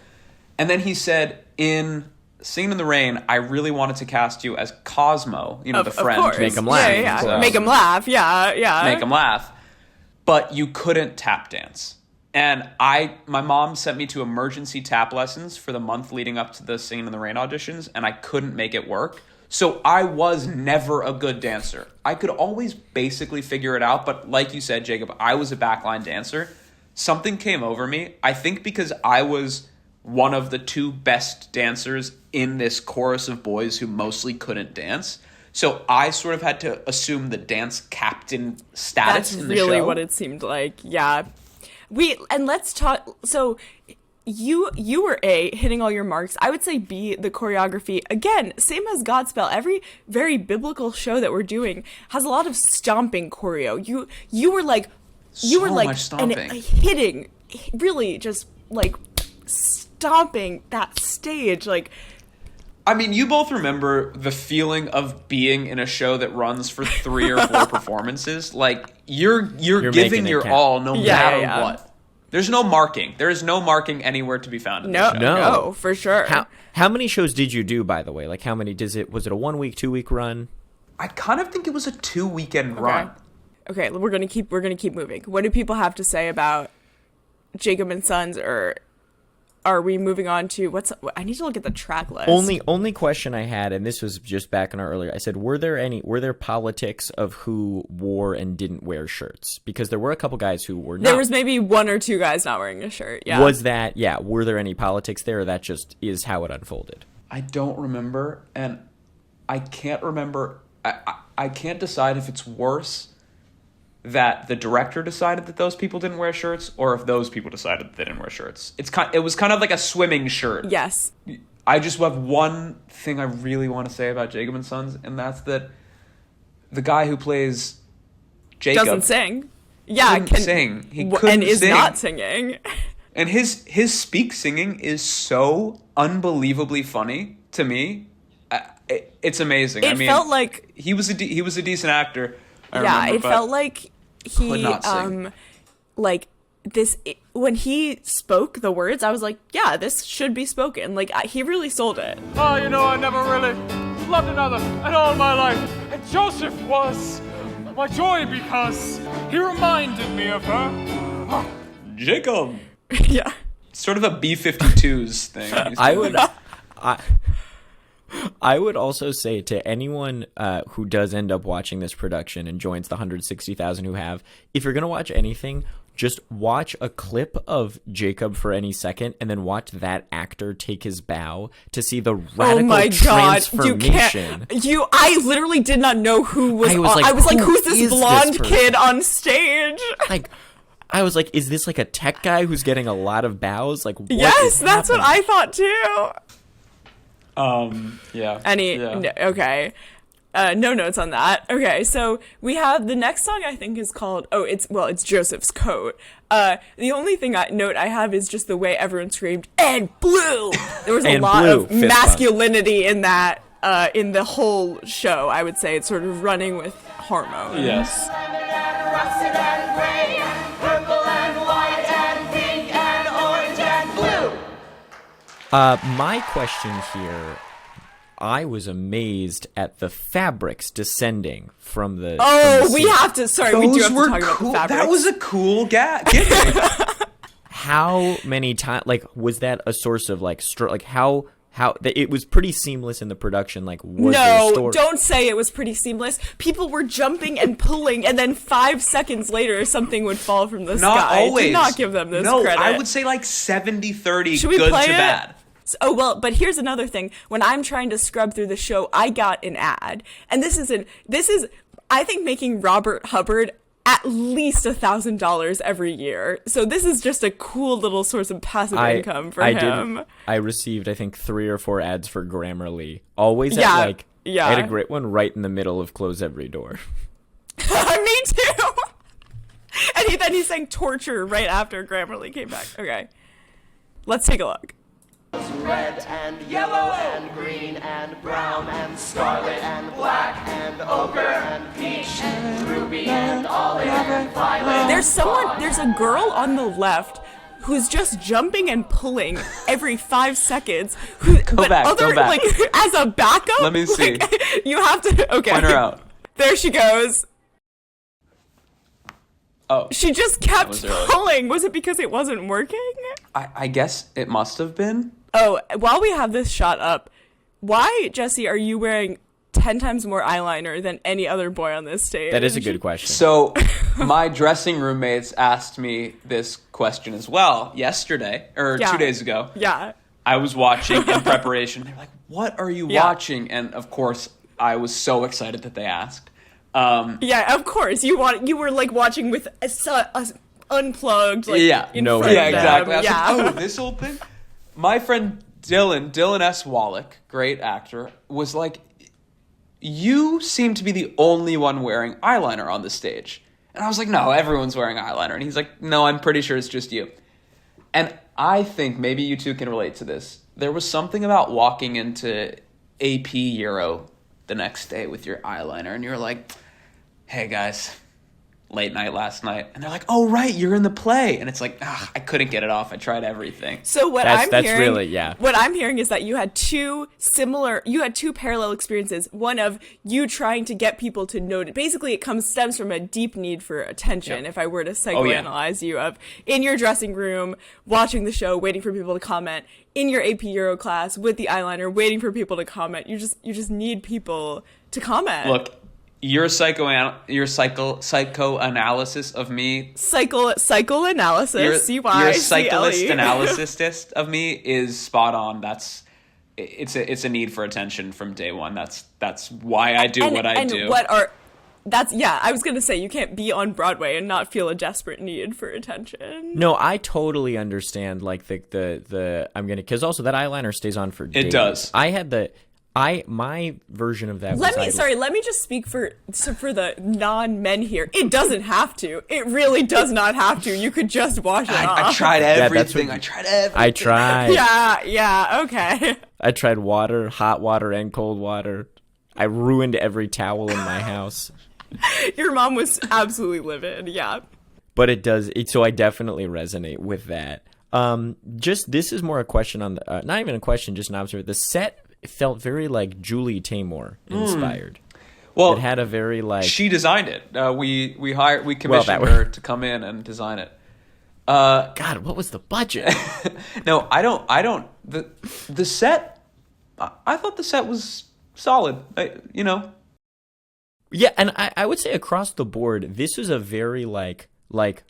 And then he said, in Singing in the Rain, I really wanted to cast you as Cosmo, the friend. Of course. Make him laugh. Yeah. Make him laugh, yeah. Make him laugh. But you couldn't tap dance. And my mom sent me to emergency tap lessons for the month leading up to the Singing in the Rain auditions, and I couldn't make it work. So I was never a good dancer. I could always basically figure it out, but like you said, Jacob, I was a backline dancer. something came over me. I think because I was one of the two best dancers in this chorus of boys who mostly couldn't dance. So I sort of had to assume the dance captain status in the show. That's really what it seemed like. Yeah. Let's talk. So you were A, hitting all your marks. I would say B, the choreography. Again, same as Godspell. Every very biblical show that we're doing has a lot of stomping choreo. You were like much stomping. Hitting, really just like stomping that stage. Like, I mean, you both remember the feeling of being in a show that runs for 3 or 4 performances. Like, you're giving your all no matter what. There's no marking. There is no marking anywhere to be found in the show. No, for sure. How many shows did you do, by the way? Like, how many was it a 1 week, 2 week run? I kind of think it was a 2 weekend run. Okay, we're gonna keep moving. What do people have to say about Jacob and Sons, or are we moving on to I need to look at the track list. Only question I had, and this was just back in our earlier, I said, were there politics of who wore and didn't wear shirts? Because there were a couple guys who were not. There was maybe 1 or 2 guys not wearing a shirt. Yeah. Were there any politics there, or that just is how it unfolded? I don't remember, and I can't remember. I can't decide if it's worse that the director decided that those people didn't wear shirts, or if those people decided that they didn't wear shirts. It was kind of like a swimming shirt. Yes. I just have one thing I really want to say about Jacob and Sons, and that's that the guy who plays Jacob doesn't sing. Yeah, couldn't sing. He couldn't and is sing. not singing. And his speak singing is so unbelievably funny to me. It's amazing. It felt like he was a decent actor. It felt like he could not sing. Like this when he spoke the words, I was like, yeah, this should be spoken. Like he really sold it. Oh, I never really loved another in all my life. And Joseph was my joy because he reminded me of her. Oh. Jacob. Yeah. Sort of a B-52s thing. I would also say to anyone who does end up watching this production and joins the 160,000 who have, if you're going to watch anything, just watch a clip of Jacob for any second and then watch that actor take his bow to see the radical transformation. I literally did not know who was I was like, who's this blonde kid on stage? Like, I was like, is this like a tech guy who's getting a lot of bows? Like, yes, that's what I thought too. Yeah. Okay. No notes on that. Okay, so we have the next song. I think is called. It's Joseph's Coat. The only note I have is just the way everyone screamed and blue. There was a lot of masculinity in that. In the whole show, I would say it's sort of running with hormones. Yes. My question here, I was amazed at the fabrics descending from the. We have to. Sorry, we do have to talk about the fabrics. That was a cool gimmick. How many times? Like, was that a source of how it was pretty seamless in the production? Like, don't say it was pretty seamless. People were jumping and pulling, and then 5 seconds later, something would fall from the sky. Not always. Do not give them this credit. I would say like 70-30 Should we good play to it? bad. But here's another thing. When I'm trying to scrub through the show, I got an ad. And this is, I think, making Robert Hubbard at least $1,000 every year. So this is just a cool little source of passive income for him. I received, I think, 3 or 4 ads for Grammarly. Always I had a great one right in the middle of Close Every Door. Me too. And then he sang Torture right after Grammarly came back. Okay. Let's take a look. Red and yellow and green and brown and scarlet and black and ochre and peach and ruby and olive and violet. There's a girl on the left who's just jumping and pulling every 5 seconds. Go back. Like, as a backup? Let me see. You have to, okay. Point her out. There she goes. Oh. She just kept pulling. Was it because it wasn't working? I guess it must have been. Oh, while we have this shot up, why, Jesse, are you wearing 10 times more eyeliner than any other boy on this stage? That is a good question. So my dressing roommates asked me this question as well yesterday, or 2 days ago. Yeah. I was watching in preparation. They're like, what are you watching? And of course, I was so excited that they asked. Yeah, of course. You were like watching with a unplugged, like, in no, front yeah, of them. exactly. I was Yeah. like, oh, this old thing? My friend Dylan S. Wallach, great actor, was like, you seem to be the only one wearing eyeliner on the stage. And I was like, no, everyone's wearing eyeliner. And he's like, no, I'm pretty sure it's just you. And I think maybe you two can relate to this. There was something about walking into AP Euro the next day with your eyeliner and you're like, hey guys, late night last night. And they're like, oh right, you're in the play. And it's like, I couldn't get it off. I tried everything. So what That's hearing, really, yeah. What I'm hearing is that you had two parallel experiences. One of you trying to get people to notice. Basically, it stems from a deep need for attention. If I were to psychoanalyze you, of in your dressing room, watching the show, waiting for people to comment. In your AP Euro class with the eyeliner, waiting for people to comment. You just need people to comment. Look, your psychoanalysis of me, psychoanalysis, your cyclist analysis of me is spot on. It's a need for attention from day one. That's why I do what I do. I was going to say, you can't be on Broadway and not feel a desperate need for attention. No, I totally understand, like, because also that eyeliner stays on for days. It does. My version of that let me just speak for the non-men here. It doesn't have to. It really does not have to. You could just wash it off. I tried everything. I tried. Yeah, okay. I tried water, hot water, and cold water. I ruined every towel in my house. Your mom was absolutely livid, yeah. But so I definitely resonate with that. This is more a question on the, not even a question, just an observation. The set felt very like Julie Taymor inspired. Well, it had a very like, she designed it. We commissioned her to come in and design it. God, what was the budget? No, I don't. The set. I thought the set was solid. Yeah, and I would say across the board, this was a very like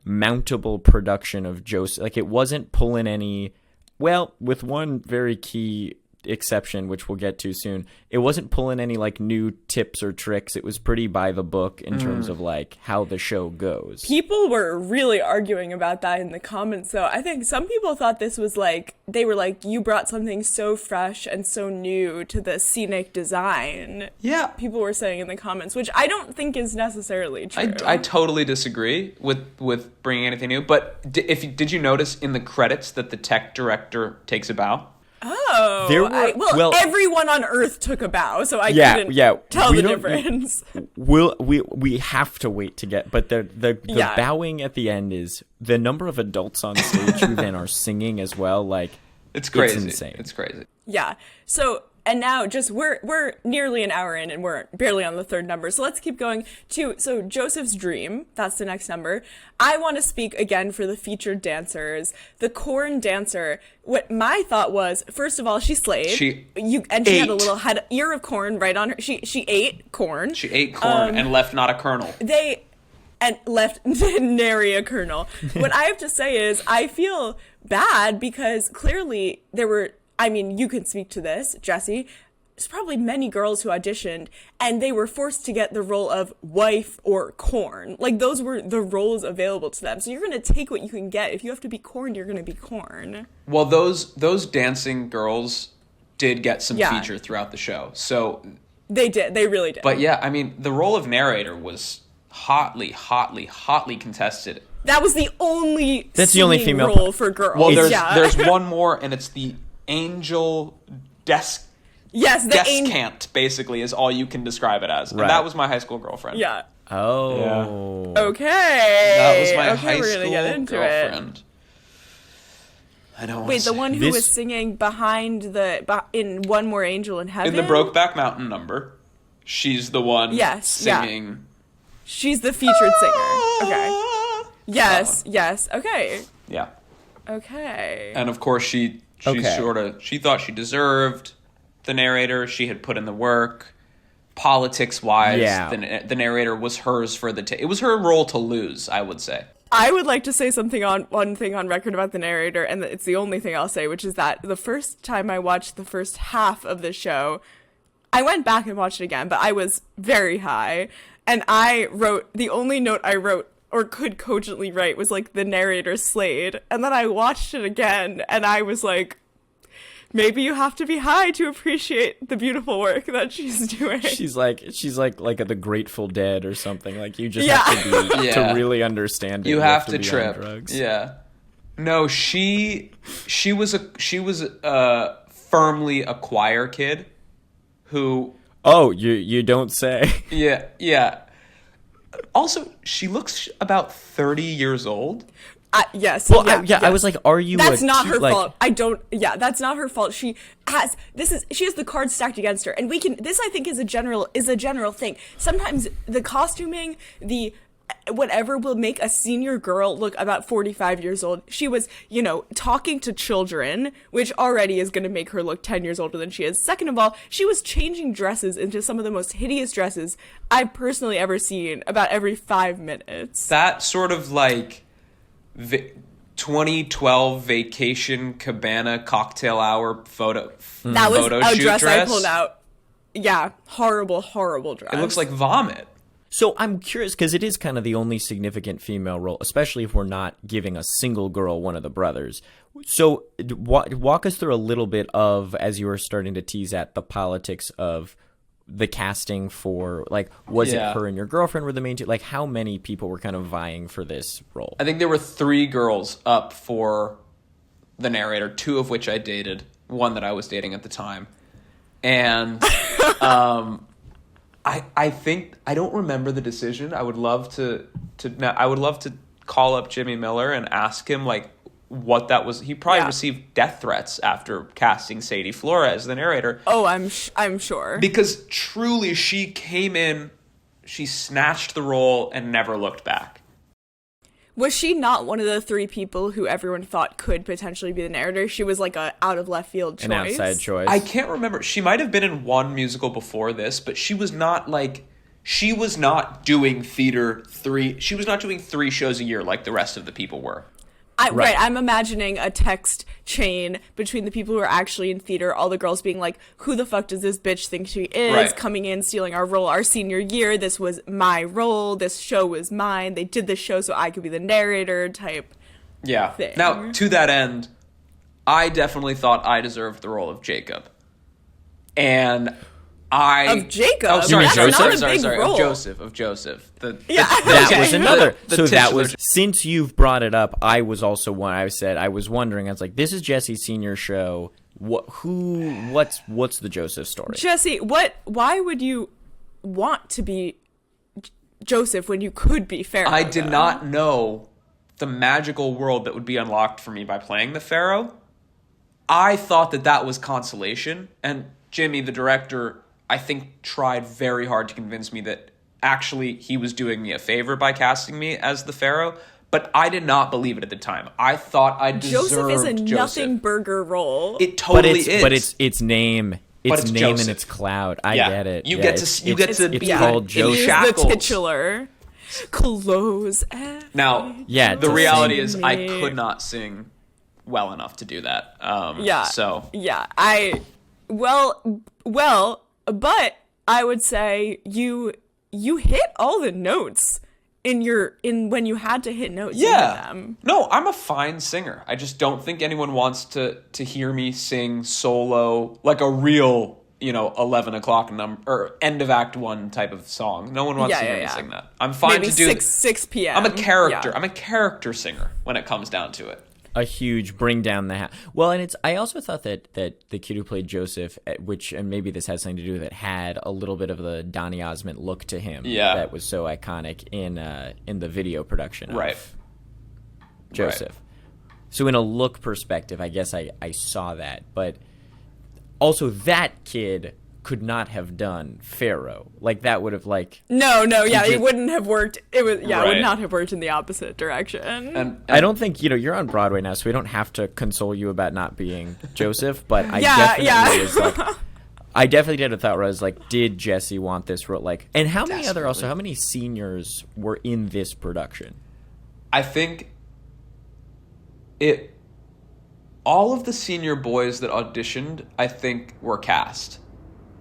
mountable production of Joseph. Like, it wasn't pulling any. Well, with one very key exception, which we'll get to soon, it wasn't pulling any like new tips or tricks. It was pretty by the book in terms of like how the show goes. People were really arguing about that in the comments, though. I think some people thought this was like, they were like, you brought something so fresh and so new to the scenic design. Yeah, people were saying in the comments, which I don't think is necessarily true. I totally disagree with bringing anything new. But did you notice in the credits that the tech director takes a bow? Oh, everyone on Earth took a bow, so I couldn't tell the difference. We have to wait to get, but the bowing at the end is the number of adults on stage who then are singing as well. Like, it's crazy. It's insane. It's crazy. Yeah. So. And now we're nearly an hour in and we're barely on the third number. So let's keep going so Joseph's Dream, that's the next number. I want to speak again for the featured dancers. The corn dancer, what my thought was, first of all, she slayed. She had a little ear of corn right on her. She ate corn. She ate corn and left not a kernel. And left nary a kernel. What I have to say is I feel bad because clearly you can speak to this, Jesse. There's probably many girls who auditioned and they were forced to get the role of wife or corn. Like, those were the roles available to them. So you're going to take what you can get. If you have to be corn, you're going to be corn. Well, those dancing girls did get some feature throughout the show. So they did. They really did. But yeah, I mean, the role of narrator was hotly contested. That was the only female role for girls. Well, there's one more, and it's the angel desk. Yes, the descant basically is all you can describe it as. Right. And that was my high school girlfriend. Yeah. Oh. Yeah. Okay. That was my high we're school gonna get into girlfriend. I don't. Wait, the one who was singing behind in One More Angel in Heaven? In the Brokeback Mountain number, she's the one singing. Yeah. She's the featured singer. Okay. Yes. Okay. Yeah. Okay. And of course she thought she deserved the narrator. She had put in the work. politics-wise, the narrator was hers for the it was her role to lose, I would say. I would like to say one thing on record about the narrator, and it's the only thing I'll say, which is that the first time I watched the first half of the show, I went back and watched it again, but I was very high, and the only note I wrote or could cogently write was like the narrator slayed, and then I watched it again, and I was like, maybe you have to be high to appreciate the beautiful work that she's doing. She's like the Grateful Dead or something. Like you just have to be to really understand it. You have to be trip. on drugs. Yeah. No, she was firmly a choir kid who. Oh, you don't say. Yeah. Also, she looks about 30 years old. Yes. Well, I was like, "Are you?" That's not her fault. I don't. Yeah, that's not her fault. She has the cards stacked against her, and we can. This I think is a general thing. Sometimes the costuming, the whatever will make a senior girl look about 45 years old. She was, talking to children, which already is going to make her look 10 years older than she is. Second of all, she was changing dresses into some of the most hideous dresses I've personally ever seen about every 5 minutes. That sort of like 2012 Vacation Cabana cocktail hour photo. That was photo a shoot dress I pulled out. Yeah, horrible dress. It looks like vomit. So I'm curious, because it is kind of the only significant female role, especially if we're not giving a single girl one of the brothers. So walk us through a little bit of, as you were starting to tease at, the politics of the casting for, like, was it her and your girlfriend were the main two? Like, how many people were kind of vying for this role? I think there were 3 girls up for the narrator, 2 of which I dated, one that I was dating at the time. And I think I don't remember the decision. I would love to call up Jimmy Miller and ask him like what that was. He probably received death threats after casting Sadie Flores, the narrator. Oh, I'm sure. Because truly, she came in, she snatched the role and never looked back. Was she not one of the 3 people who everyone thought could potentially be the narrator? She was like a out of left field choice. An outside choice. I can't remember. She might have been in one musical before this, but she was not doing theater 3. She was not doing 3 shows a year like the rest of the people were. Right, I'm imagining a text chain between the people who are actually in theater, all the girls being like, who the fuck does this bitch think she is, right, coming in, stealing our role our senior year, this was my role, this show was mine, they did this show so I could be the narrator type thing. Now, to that end, I definitely thought I deserved the role of Jacob. And Of Jacob? Oh, sorry, That's not a big role. Of Joseph. That was another. So that was, since you've brought it up, I was also one. I was wondering. I was like, this is Jesse's senior show. What's the Joseph story? Jesse, why would you want to be Joseph when you could be Pharaoh? I did not know the magical world that would be unlocked for me by playing the Pharaoh. I thought that was consolation, and Jimmy, the director, I think tried very hard to convince me that actually he was doing me a favor by casting me as the Pharaoh, but I did not believe it at the time. I thought I deserved Joseph is a nothing burger role. It totally is. But it's name. It's name Joseph. and it's cloud. I get it. You get to be called Joseph. The titular. Close. Now, the reality is I could not sing well enough to do that. But I would say you hit all the notes in when you had to hit notes. Yeah. In them. No, I'm a fine singer. I just don't think anyone wants to hear me sing solo like a real, 11 o'clock or end of Act 1 type of song. No one wants to hear me sing that. I'm fine Maybe to do 6 p.m. I'm a character. Yeah. I'm a character singer when it comes down to it. A huge bring down the hat. Well, and I also thought that the kid who played Joseph, and maybe this has something to do with it, had a little bit of the Donny Osmond look to him. Yeah. That was so iconic in the video production of Joseph. Right. So in a look perspective, I guess I saw that. But also that kid could not have done Pharaoh. Like that would have it wouldn't have worked. It would not have worked in the opposite direction. And I don't think you're on Broadway now, so we don't have to console you about not being Joseph. But I definitely was like, I definitely did a thought where I was like, did Jesse want this role? Like, and how many how many seniors were in this production? I think all of the senior boys that auditioned, I think, were cast.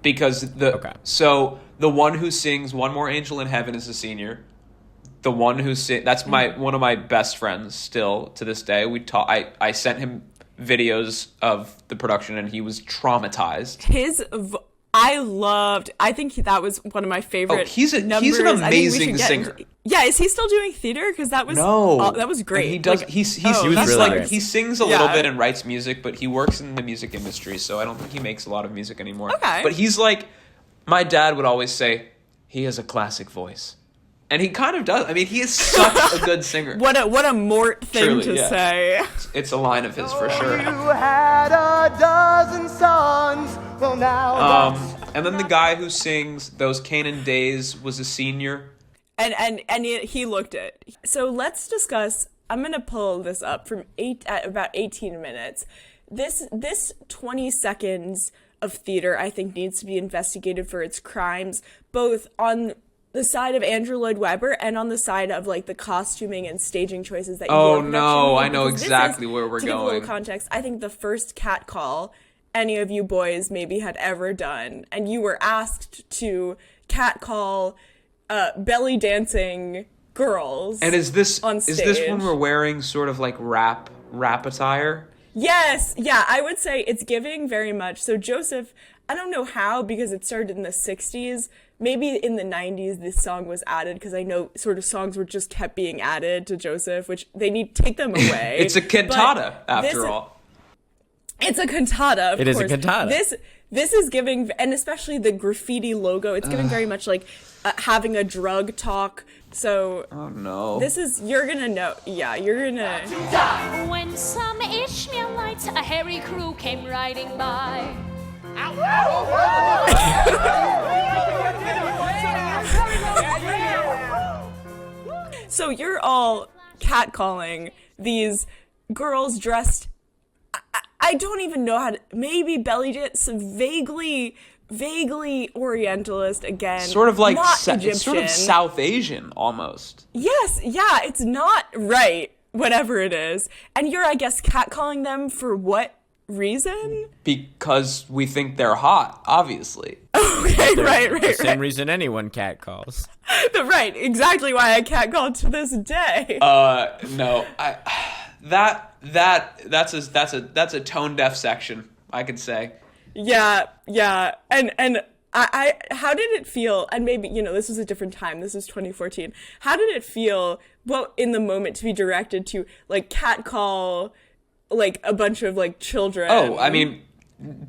Because so the one who sings One More Angel in Heaven is a senior. The one who that's one of my best friends still to this day. I sent him videos of the production and he was traumatized. I think that was one of my favorite. He's an amazing singer. Yeah, is he still doing theater? Because that was that was great. And he does. Like, He's really like great. He sings a little bit and writes music, but he works in the music industry, so I don't think he makes a lot of music anymore. Okay, but he's like, my dad would always say, he has a classic voice, and he kind of does. I mean, he is such a good singer. What a Mort thing Truly, to say. It's a line of his for sure. You had a dozen sons. Well, now and then the guy who sings Those Canaan Days was a senior. And he looked it. So let's discuss. I'm gonna pull this up from about 18 minutes. This 20 seconds of theater, I think, needs to be investigated for its crimes, both on the side of Andrew Lloyd Webber and on the side of like the costuming and staging choices that. I know exactly where we're going. To give a little context, I think the first cat call any of you boys maybe had ever done, and you were asked to catcall belly dancing girls. And is this on stage. Is this when we're wearing sort of like rap attire? Yes, yeah, I would say it's giving very much. So Joseph, I don't know how, because it started in the 60s. Maybe in the 90s this song was added, because I know sort of songs were just kept being added to Joseph, which they need to take them away. It's a cantata, after all. It's a cantata, of course. It is a cantata. This is giving, and especially the graffiti logo, it's giving very much like having a drug talk. So, oh no. You're gonna know. Yeah, you're gonna. When some Ishmaelites, a hairy crew came riding by. So you're all catcalling these girls dressed. I don't even know how to. Maybe belly dance, vaguely Orientalist again. Sort of like not Egyptian. Sort of South Asian almost. Yes, yeah, it's not right. Whatever it is, and you're, I guess, catcalling them for what reason? Because we think they're hot, obviously. Okay, right. Same reason anyone catcalls. Right, exactly why I catcall to this day. No, that's a tone deaf section, I could say. Yeah, and I how did it feel? And maybe, this was a different time. This was 2014. How did it feel? Well, in the moment, to be directed to like catcall like a bunch of like children. Oh, I mean,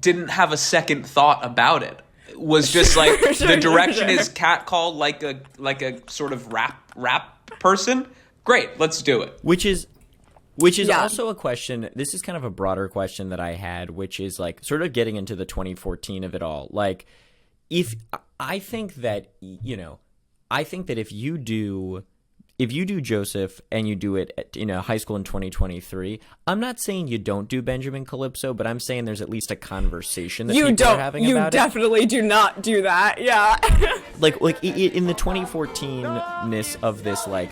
didn't have a second thought about it. Was just like the direction is catcall like a sort of rap person. Great, let's do it. Which is also a question. This is kind of a broader question that I had, which is like sort of getting into the 2014 of it all. Like, I think that if you do Joseph and you do it at, high school in 2023, I'm not saying you don't do Benjamin Calypso, but I'm saying there's at least a conversation that people are having about it. You definitely do not do that, yeah. like in the 2014-ness of this, like,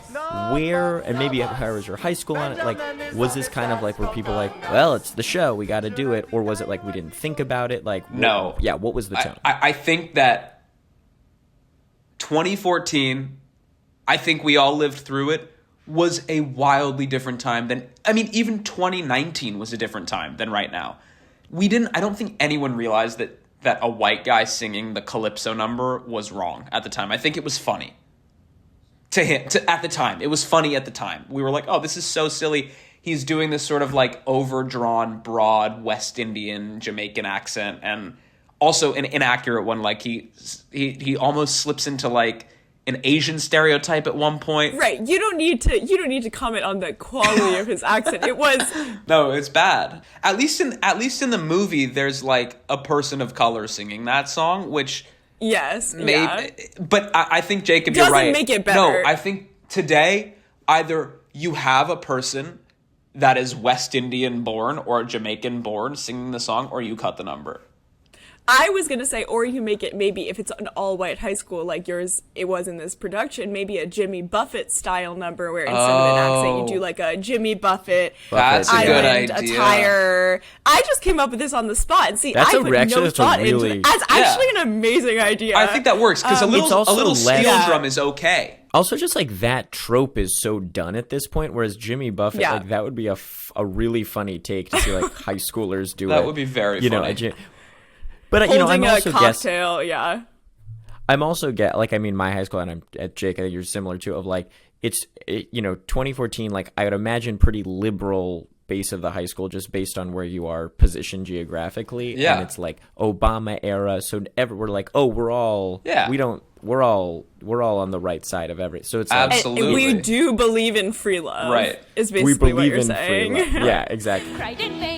where, and maybe how was your high school on it, like, was this kind of like where people like, well, it's the show, we got to do it, or was it like we didn't think about it? Like, no. What was the tone? I think that 2014... I think we all lived through it, was a wildly different time than, even 2019 was a different time than right now. I don't think anyone realized that a white guy singing the Calypso number was wrong at the time. I think it was funny. At the time. It was funny at the time. We were like, oh, this is so silly. He's doing this sort of like overdrawn, broad West Indian Jamaican accent, and also an inaccurate one. Like he almost slips into like an Asian stereotype at one point. Right. You don't need to comment on the quality of his accent. It was no, it's bad. At least in the movie, there's like a person of color singing that song, which yes, But I think Jacob, you're right. Doesn't make it better. No, I think today either you have a person that is West Indian born or Jamaican born singing the song, or you cut the number. I was going to say, or you make it maybe if it's an all-white high school like yours, it was in this production, maybe a Jimmy Buffett style number where instead of an accent, you do like a Jimmy Buffett That's a good island idea. attire. I just came up with this on the spot. And see, I put no thought into it. That's actually an amazing idea. I think that works because a little steel drum is okay. Also, just like that trope is so done at this point, whereas Jimmy Buffett, like that would be a really funny take to see like high schoolers do it. That would be very funny. But holding I'm also a cocktail, I'm also like, I mean, my high school, and I'm at Jake, I think you're similar to, of like, it's 2014, like I would imagine pretty liberal base of the high school just based on where you are positioned geographically. Yeah. And it's like Obama era, so we're like, oh, we're all on the right side of everything. So it's absolutely. Like, we do believe in free love. Right. Is basically what you're saying. Yeah, exactly.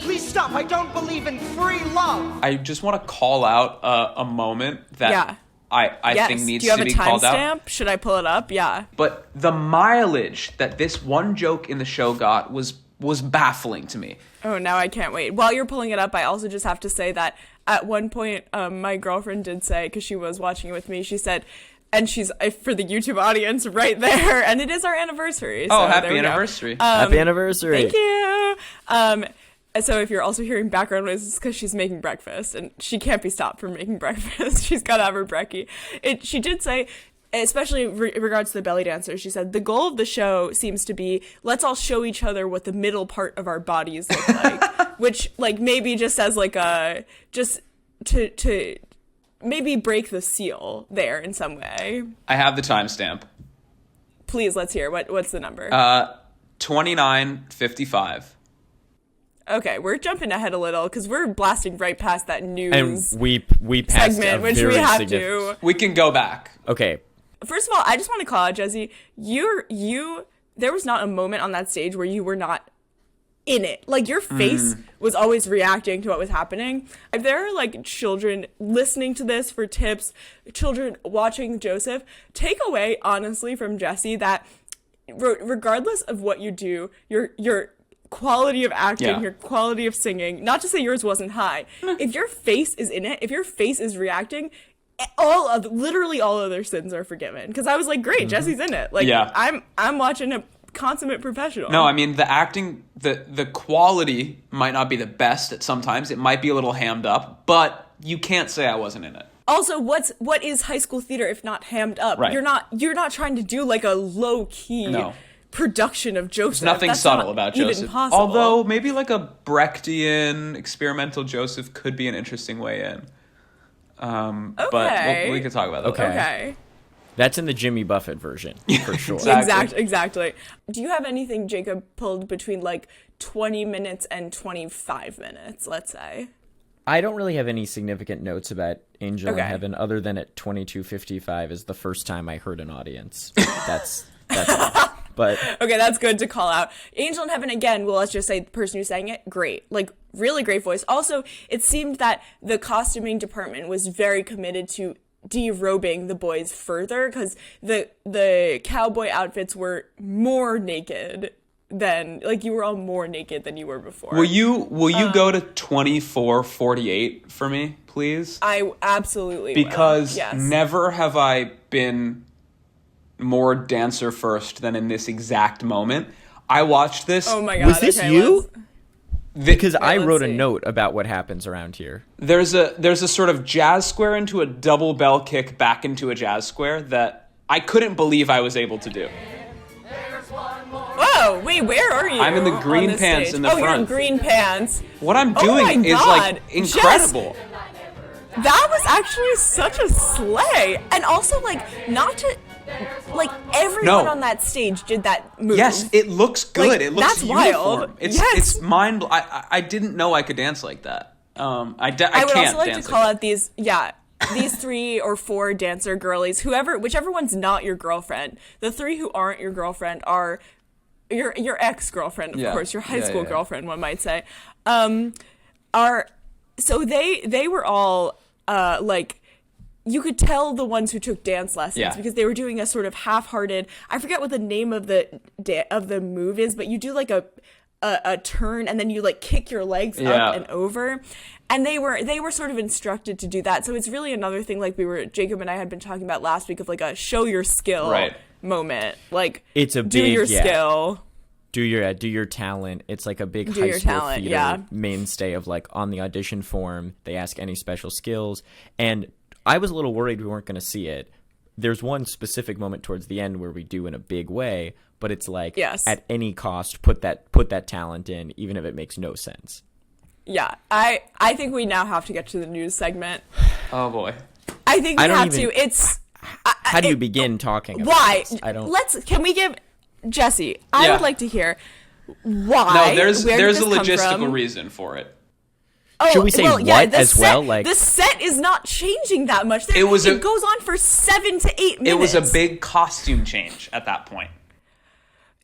Please stop. I don't believe in free love. I just want to call out a moment that I think needs to be called out. Do you have a timestamp? Should I pull it up? Yeah. But the mileage that this one joke in the show got was baffling to me. Oh, now I can't wait. While you're pulling it up, I also just have to say that at one point, my girlfriend did say, because she was watching it with me, she said, and she's, for the YouTube audience, right there, and it is our anniversary. So happy anniversary. Happy anniversary. Thank you. So if you're also hearing background noises, it's because she's making breakfast, and she can't be stopped from making breakfast. She's got to have her brekkie. She did say, especially in regards to the belly dancers, she said, the goal of the show seems to be, let's all show each other what the middle part of our bodies look like, which, like, maybe just as, like, just to maybe break the seal there in some way. I have the timestamp. Please, let's hear. What's the number? 29:55. Okay, we're jumping ahead a little because we're blasting right past that news and we passed segment, which we have to. We can go back. Okay. First of all, I just want to call out, Jesse, there was not a moment on that stage where you were not in it. Like, your face was always reacting to what was happening. If there are, like, children listening to this for tips, children watching Joseph, take away, honestly, from Jesse that regardless of what you do, your quality of acting, your quality of singing, not to say yours wasn't high, if your face is in it, if your face is reacting, literally all other sins are forgiven. Because I was like, great, Jesse's in it. Like, I'm watching a consummate professional. No, I mean, the acting, the quality might not be the best at sometimes. It might be a little hammed up, but you can't say I wasn't in it. Also, what is high school theater if not hammed up? Right. You're not trying to do like a low key production of Joseph. There's nothing subtle about Joseph. Even possible. Although maybe like a Brechtian experimental Joseph could be an interesting way in. But we could talk about that. Okay. That's in the Jimmy Buffett version, for sure. Exactly. Do you have anything, Jacob, pulled between like 20 minutes and 25 minutes, let's say? I don't really have any significant notes about Angel in Heaven other than at 22:55 is the first time I heard an audience. That's all. But okay, that's good to call out. Angel in Heaven, again, well, let's just say the person who sang it, great. Like, really great voice. Also, it seemed that the costuming department was very committed to derobing the boys further because the cowboy outfits were more naked than, like, you were all more naked than you were before. Will you go to 24:48 for me, please? I absolutely because will. Yes. Never have I been more dancer first than in this exact moment. I watched this. Oh my god! Was this you? Because I wrote a see. note about what happens around here. There's a sort of jazz square into a double bell kick back into a jazz square that I couldn't believe I was able to do. Whoa, wait, where are you? I'm in the green pants stage? in the front. Oh, you're in green pants. What I'm doing is like incredible. That was actually such a slay. And also, like, not to, like, everyone on that stage did that move. Yes, it looks good. Like, it looks that's uniform. wild. It's mind. I didn't know I could dance like that. I would can't also like to dance call like out these 3 or 4 dancer girlies, whichever one's not your girlfriend. The 3 who aren't your girlfriend are your ex-girlfriend, of course, your high school girlfriend, one might say. So they were all like, you could tell the ones who took dance lessons because they were doing a sort of half-hearted, I forget what the name of the move is, but you do like a a turn, and then you like kick your legs up and over. And they were sort of instructed to do that. So it's really another thing like Jacob and I had been talking about last week of like a show your skill moment. Like it's a do big your skill. Do your talent. It's like a big Do high your school talent, theater yeah. mainstay of like on the audition form, they ask any special skills. And I was a little worried we weren't going to see it. There's one specific moment towards the end where we do in a big way, but it's like at any cost, put that talent in, even if it makes no sense. Yeah, I think we now have to get to the news segment. Oh boy. I think we have to. It's how do you begin talking about why? this? I don't. Can we give Jesse? I would like to hear why. No, there's a logistical logistical reason for it. Oh, should we say Like the set is not changing that much. It goes on for 7 to 8 minutes. It was a big costume change at that point.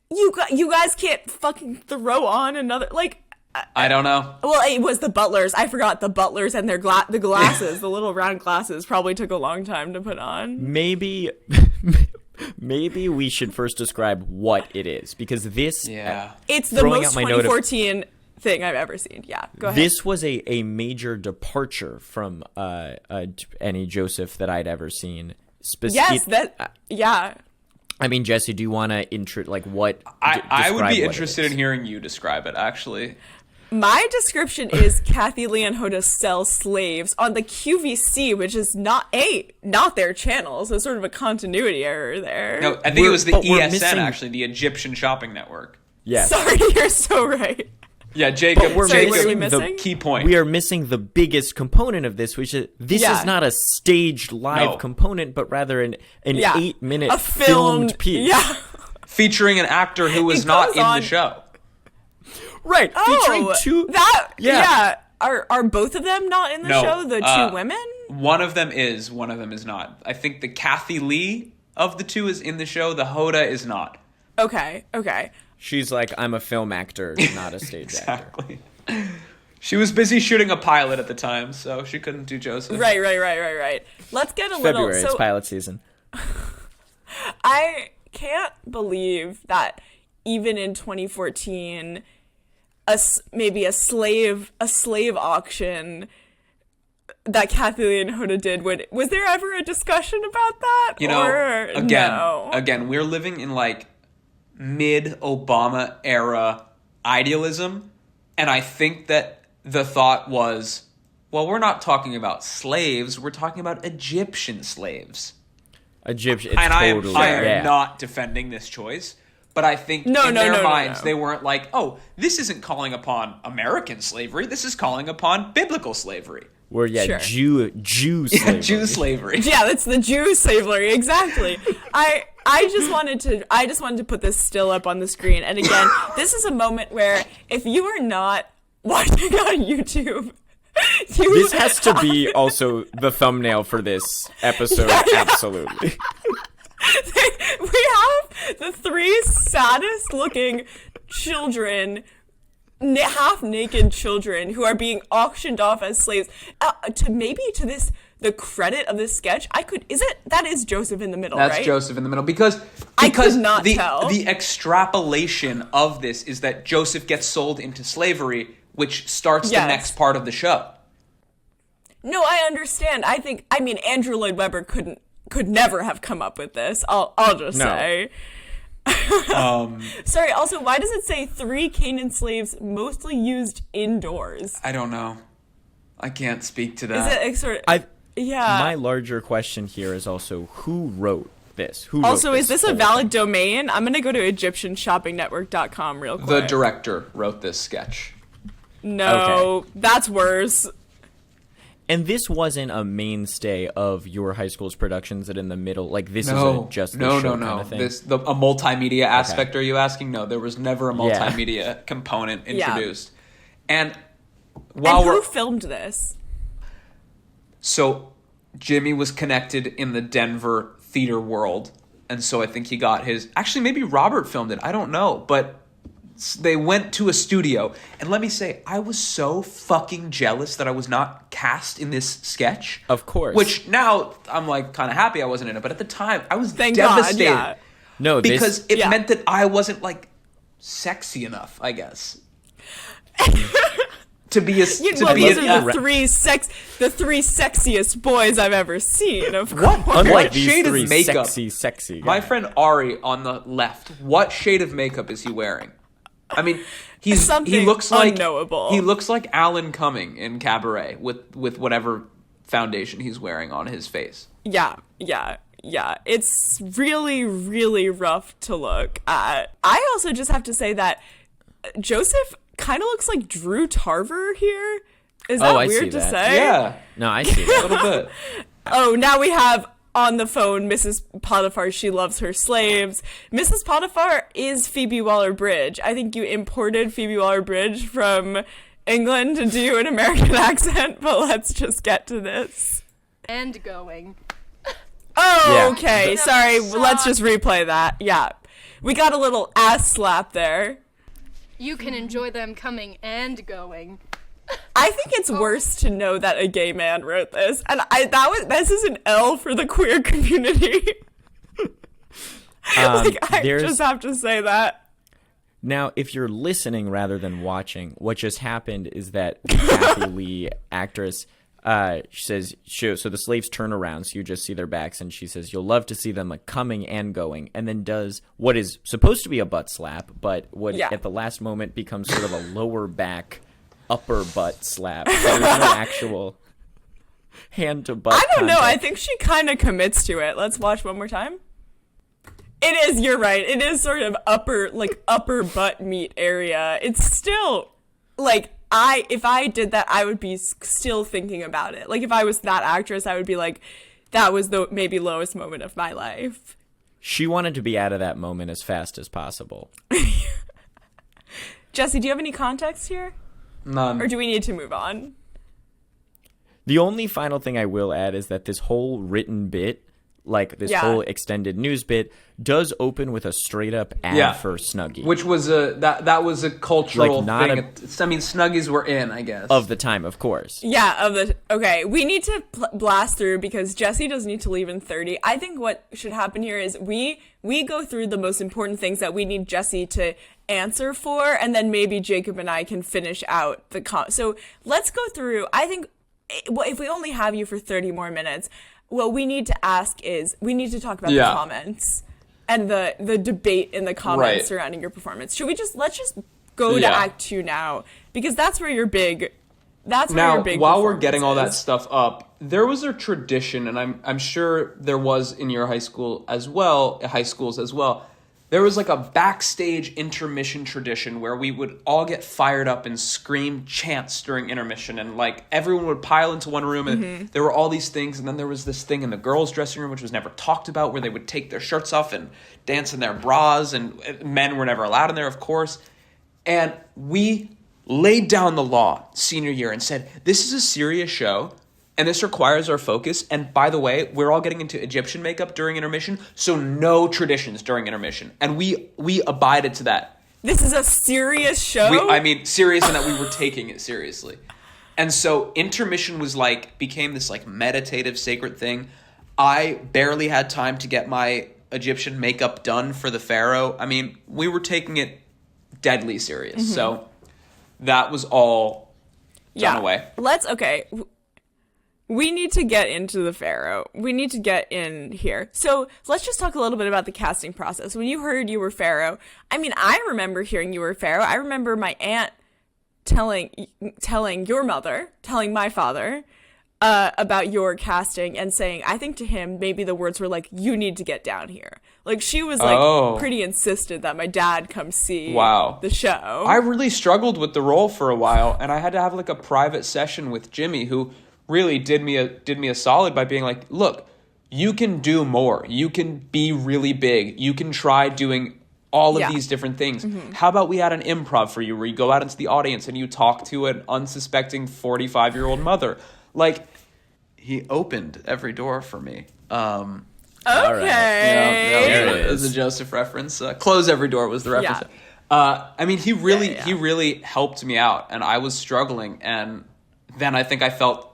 You guys can't fucking throw on another like. I don't know. Well, it was the butlers. I forgot the butlers and their the glasses, the little round glasses, probably took a long time to put on. Maybe we should first describe what it is, because this. Yeah. It's the most 2014 thing I've ever seen. Yeah, go ahead. This was a major departure from any Joseph that I'd ever seen. Yeah. I mean, Jesse, do you want to like what? I would be interested in hearing you describe it, actually. My description is Kathy Lee and Hoda sell slaves on the QVC, which is not their channel, so sort of a continuity error there. No, I think it was the ESN, actually, the Egyptian Shopping Network. Yeah. Sorry, you're so right. Yeah, Jacob, what are we missing? The key point. We are missing the biggest component of this, which is this is not a staged live component, but rather an 8-minute filmed piece. Yeah. Featuring an actor who was not in the show. Right. Featuring two. Are both of them not in the show? The two women? One of them is. One of them is not. I think the Kathy Lee of the two is in the show. The Hoda is not. Okay. She's like, I'm a film actor, not a stage actor. Exactly. She was busy shooting a pilot at the time, so she couldn't do Joseph. Right. Let's get a little... February, it's pilot season. I can't believe that even in 2014... maybe a slave auction that Kathy Lee and Hoda did. Was there ever a discussion about that? Again, we're living in like mid-Obama era idealism, and I think that the thought was, well, we're not talking about slaves, we're talking about Egyptian slaves. I am not defending this choice. But I think in their minds, they weren't like, oh, this isn't calling upon American slavery. This is calling upon biblical slavery. Jew slavery. Jew slavery. Yeah, that's the Jew slavery. Exactly. I just wanted to put this still up on the screen. And again, this is a moment where if you are not watching on YouTube, this has to be also the thumbnail for this episode. Absolutely. We have the 3 saddest looking children, half-naked children, who are being auctioned off as slaves. The credit of this sketch, that is Joseph in the middle, right? That's Joseph in the middle, because I could not tell. The extrapolation of this is that Joseph gets sold into slavery, which starts the next part of the show. No, I understand. Andrew Lloyd Webber could never have come up with this. I'll just say. Sorry, also, why does it say 3 Canaan slaves mostly used indoors? I don't know. I can't speak to that. Is it my larger question here is also, who wrote this? Is this a valid domain? I'm going to go to EgyptianShoppingNetwork.com real quick. The director wrote this sketch. No, that's worse. And this wasn't a mainstay of your high school's productions that in the middle, like this isn't just the show kind of thing? A multimedia aspect, are you asking? No, there was never a multimedia component introduced. And who filmed this? So Jimmy was connected in the Denver theater world, and so I think he got his... Actually, maybe Robert filmed it. I don't know, but... They went to a studio, and let me say, I was so fucking jealous that I was not cast in this sketch. Of course. Which now I'm like kind of happy I wasn't in it, but at the time I was devastated. God, yeah. No, because it meant that I wasn't like sexy enough, I guess. to be a those are the three sexiest boys I've ever seen. Of course. What shade of makeup? Sexy guy. My friend Ari on the left. What shade of makeup is he wearing? I mean, he looks like unknowable. He looks like Alan Cumming in Cabaret with whatever foundation he's wearing on his face. Yeah. It's really, really rough to look at. I also just have to say that Joseph kind of looks like Drew Tarver here. Is that weird to say? Yeah. No, I see that. A little bit. Oh, now we have on the phone Mrs. Potiphar. She loves her slaves. Mrs. Potiphar is Phoebe Waller-Bridge. I think you imported Phoebe Waller-Bridge from England to do an American accent, but let's just get to this. And going. Oh, Yeah. okay. Sorry. Let's just replay that. Yeah. We got a little ass slap there. You can enjoy them coming and going. I think it's worse to know that a gay man wrote this, and this is an L for the queer community. I just have to say that. Now, if you're listening rather than watching, what just happened is that the Kathy Lee actress says, so the slaves turn around, so you just see their backs, and she says, "You'll love to see them coming and going," and then does what is supposed to be a butt slap, but what at the last moment becomes sort of a lower back, upper butt slap. So there's no actual hand to butt. I don't know. I contact. think she kind of commits to it. Let's watch one more time. It is. You're right. It is sort of upper butt meat area. It's still like. If I did that, I would be still thinking about it. Like, if I was that actress, I would be like, that was the maybe lowest moment of my life. She wanted to be out of that moment as fast as possible. Jesse, do you have any context here? None. Or do we need to move on? The only final thing I will add is that this whole written bit, like this whole extended news bit, does open with a straight up ad for Snuggie, which was that was a cultural Like, thing. I mean, Snuggies were in, I guess, of the time, of course. Yeah, okay. We need to blast through because Jesse does need to leave in 30. I think what should happen here is we go through the most important things that we need Jesse to answer for, and then maybe Jacob and I can finish out the so let's go through. I think if we only have you for 30 more minutes, what we need to ask is we need to talk about the comments and the debate in the comments surrounding your performance. Should we let's just go to Act 2 now, because that's where your big while we're getting all that stuff up, there was a tradition, and I'm sure there was in your high schools as well. There was like a backstage intermission tradition where we would all get fired up and scream chants during intermission, and like everyone would pile into one room, and there were all these things, and then there was this thing in the girls' dressing room which was never talked about, where they would take their shirts off and dance in their bras, and men were never allowed in there, of course. And we laid down the law senior year and said, this is a serious show, and this requires our focus. And by the way, we're all getting into Egyptian makeup during intermission, so no traditions during intermission. And we abided to that. This is a serious show? Serious in that we were taking it seriously. And so intermission became this like meditative, sacred thing. I barely had time to get my Egyptian makeup done for the pharaoh. I mean, we were taking it deadly serious. So that was all done away. We need to get into the pharaoh. We need to get in here. So let's just talk a little bit about the casting process. When you heard you were pharaoh, I mean, I remember hearing you were pharaoh. I remember my aunt telling your mother, telling my father about your casting and saying, I think to him, maybe the words were like, you need to get down here. Like, she was like pretty insistent that my dad come see the show. I really struggled with the role for a while, and I had to have like a private session with Jimmy, who really did me a solid by being like, look, you can do more. You can be really big. You can try doing all of these different things. How about we add an improv for you where you go out into the audience and you talk to an unsuspecting 45-year-old mother? Like, he opened every door for me. Okay. There it is. A Joseph reference. Close every door was the reference. I mean, he really helped me out, and I was struggling, and then I think I felt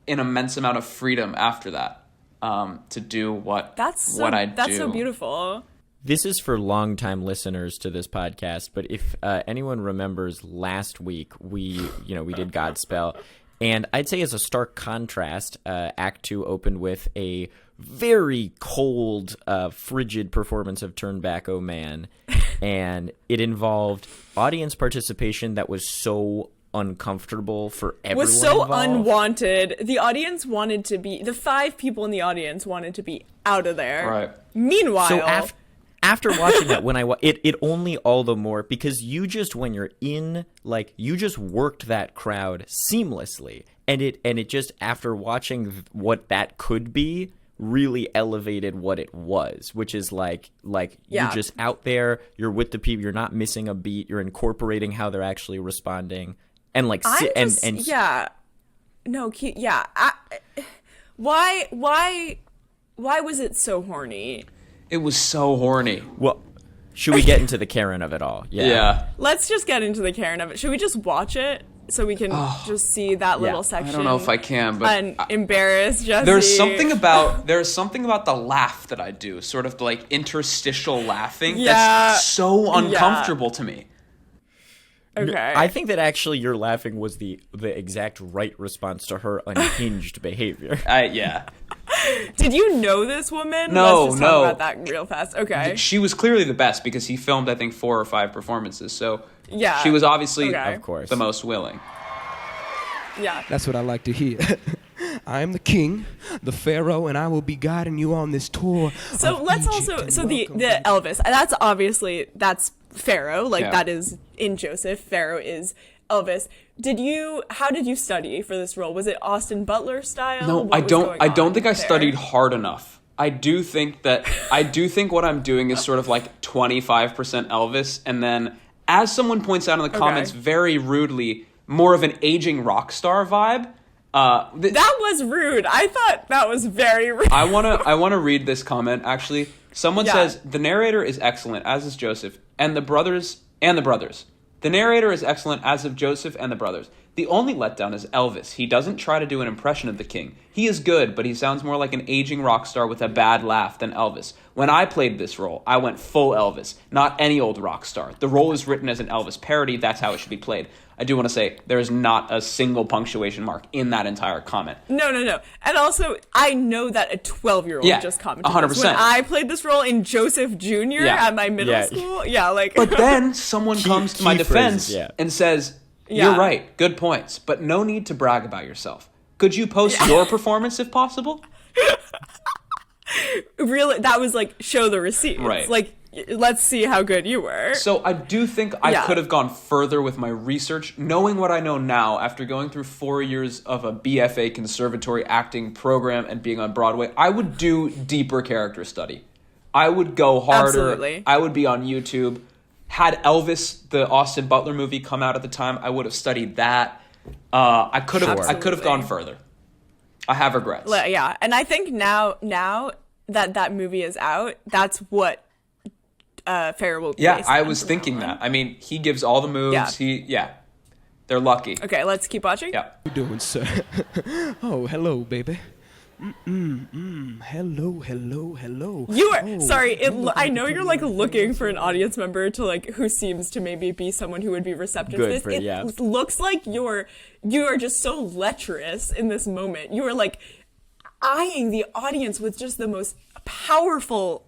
an immense amount of freedom after that to do what I do. That's so beautiful. This is for longtime listeners to this podcast, but if anyone remembers last week, we did Godspell, and I'd say as a stark contrast, Act 2 opened with a very cold, frigid performance of Turn Back, Oh Man, and it involved audience participation that was so uncomfortable for everyone was so involved. Unwanted. The audience wanted to be, the 5 people in the audience wanted to be out of there. Right. Meanwhile... So after watching that, when it only all the more, because when you're in, like, you just worked that crowd seamlessly, and it just, after watching what that could be, really elevated what it was, which is like you're just out there, you're with the people, you're not missing a beat, you're incorporating how they're actually responding, and like why was it so horny? It was so horny. Well, should we get into the Karen of it all? Yeah. Let's just get into the Karen of it. Should we just watch it so we can just see that little section? I don't know if I can, but and embarrass Jesse. There's something about the laugh that I do, sort of like interstitial laughing. That's so uncomfortable to me. Okay. I think that actually your laughing was the exact right response to her unhinged behavior. Did you know this woman? No, Let's just talk about that real fast. Okay. She was clearly the best because he filmed, I think, 4 or 5 performances. So yeah, she was obviously, of course, the most willing. Yeah. That's what I like to hear. I am the king, the pharaoh, and I will be guiding you on this tour. So let's the Elvis. That's Pharaoh. That is in Joseph. Pharaoh is Elvis. How did you study for this role? Was it Austin Butler style? No, I don't think I studied hard enough. I do think what I'm doing is sort of like 25% Elvis, and then, as someone points out in the comments very rudely, more of an aging rock star vibe. That was rude. I thought that was very rude. I wanna read this comment actually. Someone says the narrator is excellent, as is Joseph, and the brothers. The narrator is excellent, as of Joseph and the brothers. The only letdown is Elvis. He doesn't try to do an impression of the king. He is good, but he sounds more like an aging rock star with a bad laugh than Elvis. When I played this role, I went full Elvis, not any old rock star. The role is written as an Elvis parody. That's how it should be played. I do want to say there is not a single punctuation mark in that entire comment. No. And also, I know that a 12-year-old just commented 100%. this. When I played this role in Joseph Jr. At my middle school, But then someone comes to my defense and says, you're right, good points, but no need to brag about yourself. Could you post your performance if possible? Really, that was like, show the receipts. Right. Like, let's see how good you were. So I do think I could have gone further with my research. Knowing what I know now, after going through 4 years of a BFA conservatory acting program and being on Broadway, I would do deeper character study. I would go harder. Absolutely. I would be on YouTube. Had Elvis, the Austin Butler movie, come out at the time, I would have studied that. I could have gone further. I have regrets. Yeah, and I think now that movie is out, that's what Pharaoh will be. Yeah, I was thinking that. I mean, he gives all the moves. They're lucky. Okay, let's keep watching. Yeah. How you doing, sir? Oh, hello, baby. Hello. You are sorry. I know you're like looking for an audience member to like who seems to maybe be someone who would be receptive to this. It looks like you are just so lecherous in this moment. You are like eyeing the audience with just the most powerful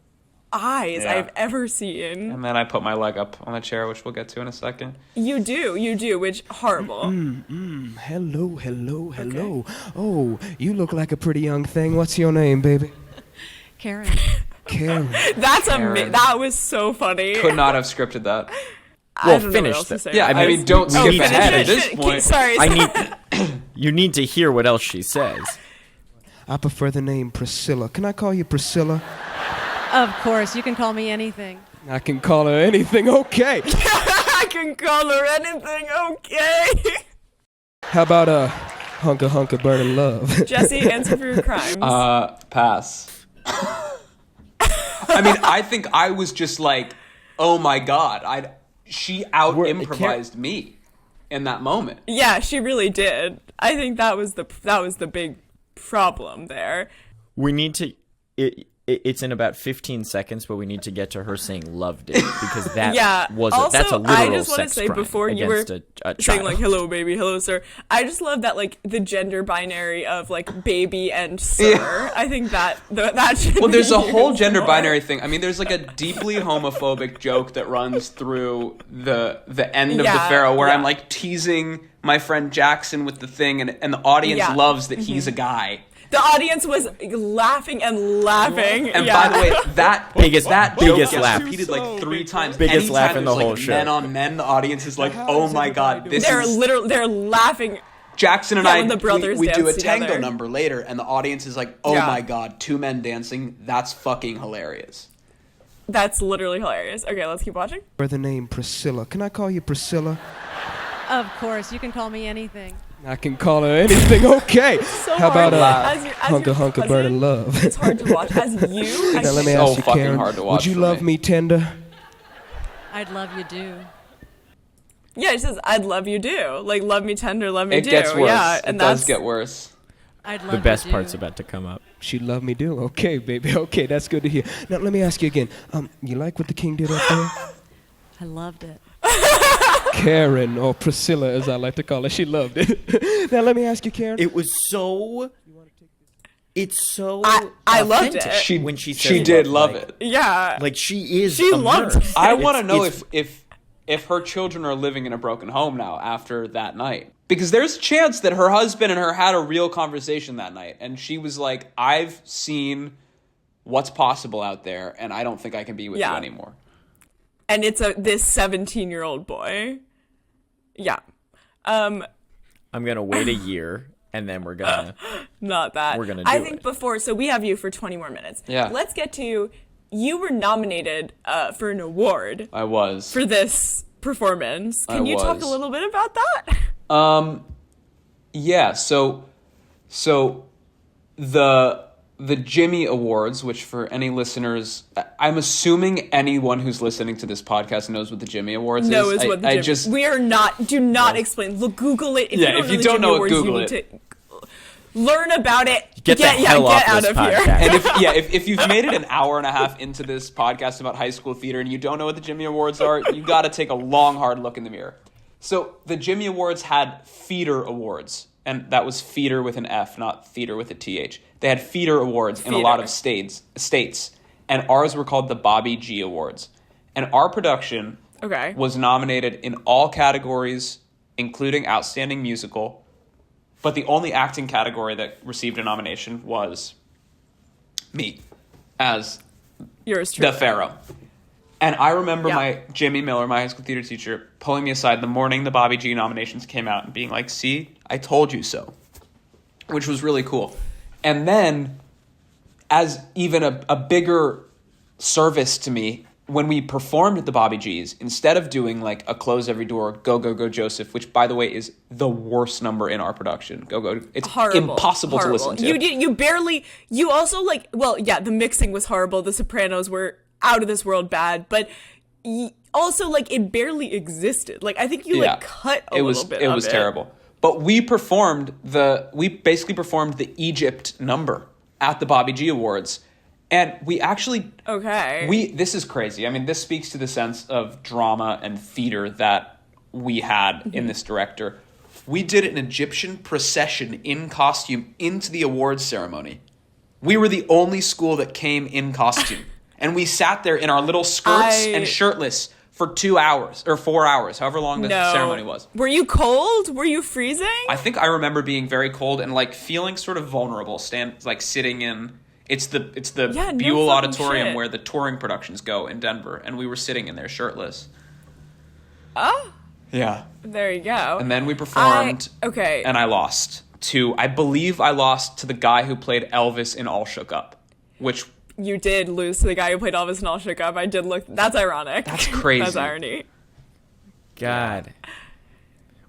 eyes I've ever seen. And then I put my leg up on the chair, which we'll get to in a second. You do, which horrible. Hello. Okay. Oh, you look like a pretty young thing. What's your name, baby? Karen. That was so funny. Could not have scripted that. Well, finish that. Yeah, I mean, don't skip ahead at this point. Sorry. You need to hear what else she says. I prefer the name Priscilla. Can I call you Priscilla? Of course, you can call me anything. I can call her anything, okay. I can call her anything, okay. How about hunka burning love? Jesse, answer for your crimes. Pass. I mean, I think I was just like, oh my god, she out-improvised me in that moment. Yeah, she really did. I think that was the big problem there. We need to... it's in about 15 seconds, but we need to get to her saying "loved it" because that also, that's a literal I just want to sex say crime before you were against a saying child. like "hello baby," "hello sir," I just love that like the gender binary of like baby and sir. Yeah. I think that should Well, there's be a whole used gender more. binary thing. I mean, there's like a deeply homophobic joke that runs through the end of the Pharaoh where I'm like teasing my friend Jackson with the thing, and the audience loves that he's a guy. The audience was laughing and laughing. And by the way, that Biggest joke laugh. gets repeated like 3 times. Biggest Anytime laugh in the there's, whole like, show. Men on men, the audience is like, oh my god, this they're is... they're laughing. Jackson and when the I, brothers we do a dance tango together. number later, and the audience is like, oh Yeah. my god, 2 men dancing, that's fucking hilarious. That's literally hilarious. Okay, let's keep watching. Or the name Priscilla. Can I call you Priscilla? Of course, you can call me anything. I can call her anything. Okay. So How about hard. As your hunka hunka burn cousin, of love? It's hard to watch. As you, Now let me So ask you, fucking Karen. hard to Would watch you for love me. me tender? I'd love you do. yeah, it says I'd love you do. Like love me tender, love me It do. gets worse. Yeah, and it that's does get worse. I'd love The best you do. part's about to come up. She love me do. Okay, baby. Okay, that's good to hear. Now let me ask you again. You like what the king did up there? I loved it. Karen, or Priscilla as I like to call her, she loved it. Now let me ask you, Karen. It was so. It's so. I loved authentic it. when she said She did love like, it. Yeah. Like she is. She loved immersed. it. I want to It's- know if her children are living in a broken home now after that night. Because there's a chance that her husband and her had a real conversation that night. And she was like, I've seen what's possible out there, and I don't think I can be with you anymore. And it's this 17-year-old boy. Yeah. I'm gonna wait a year and then we're gonna. Not that. We're gonna do I think it. before, so we have you for 20 more minutes. Yeah. Let's get to, you were nominated for an award I was. for this performance. Can you talk was. a little bit about that? Yeah, so the Jimmy Awards, which for any listeners, I'm assuming anyone who's listening to this podcast knows what the Jimmy Awards is. Knows what the I Jimmy. just We are not. Do not explain. Look, Google it. if you the don't Jimmy know it, Awards, Google you it. need to learn about it. Get the hell get off out this of here. podcast. And if you've made it an hour and a half into this podcast about high school theater and you don't know what the Jimmy Awards are, you got to take a long, hard look in the mirror. So the Jimmy Awards had feeder awards, and that was feeder with an F, not theater with a TH. They had feeder awards in a lot of states, and ours were called the Bobby G Awards. And our production was nominated in all categories, including Outstanding Musical, but the only acting category that received a nomination was me as Yours truly. the Pharaoh. And I remember my Jimmy Miller, my high school theater teacher, pulling me aside the morning the Bobby G nominations came out and being like, see, I told you so, which was really cool. And then, as even a bigger service to me, when we performed at the Bobby G's, instead of doing like a Close Every Door, Go, Go, Go, Joseph, which, by the way, is the worst number in our production. Go, Go. It's horrible. impossible to listen to. You also the mixing was horrible. The Sopranos were out of this world bad, but also like it barely existed. Like I think you cut a little bit. It was terrible. But we basically performed the Egypt number at the Bobby G Awards. And we actually this is crazy. I mean, this speaks to the sense of drama and theater that we had in this director. We did an Egyptian procession in costume into the awards ceremony. We were the only school that came in costume. And we sat there in our little skirts and shirtless for 2 hours or 4 hours, however long the ceremony was. Were you cold? Were you freezing? I think I remember being very cold and like feeling sort of vulnerable, sitting in it's the Buell Auditorium where the touring productions go in Denver, and we were sitting in there shirtless. Oh. Yeah. There you go. And then we performed and I believe I lost to the guy who played Elvis in All Shook Up, which you did lose to the guy who played Elvis in All Shook Up. I did look. That's ironic. That's crazy. That's irony. God.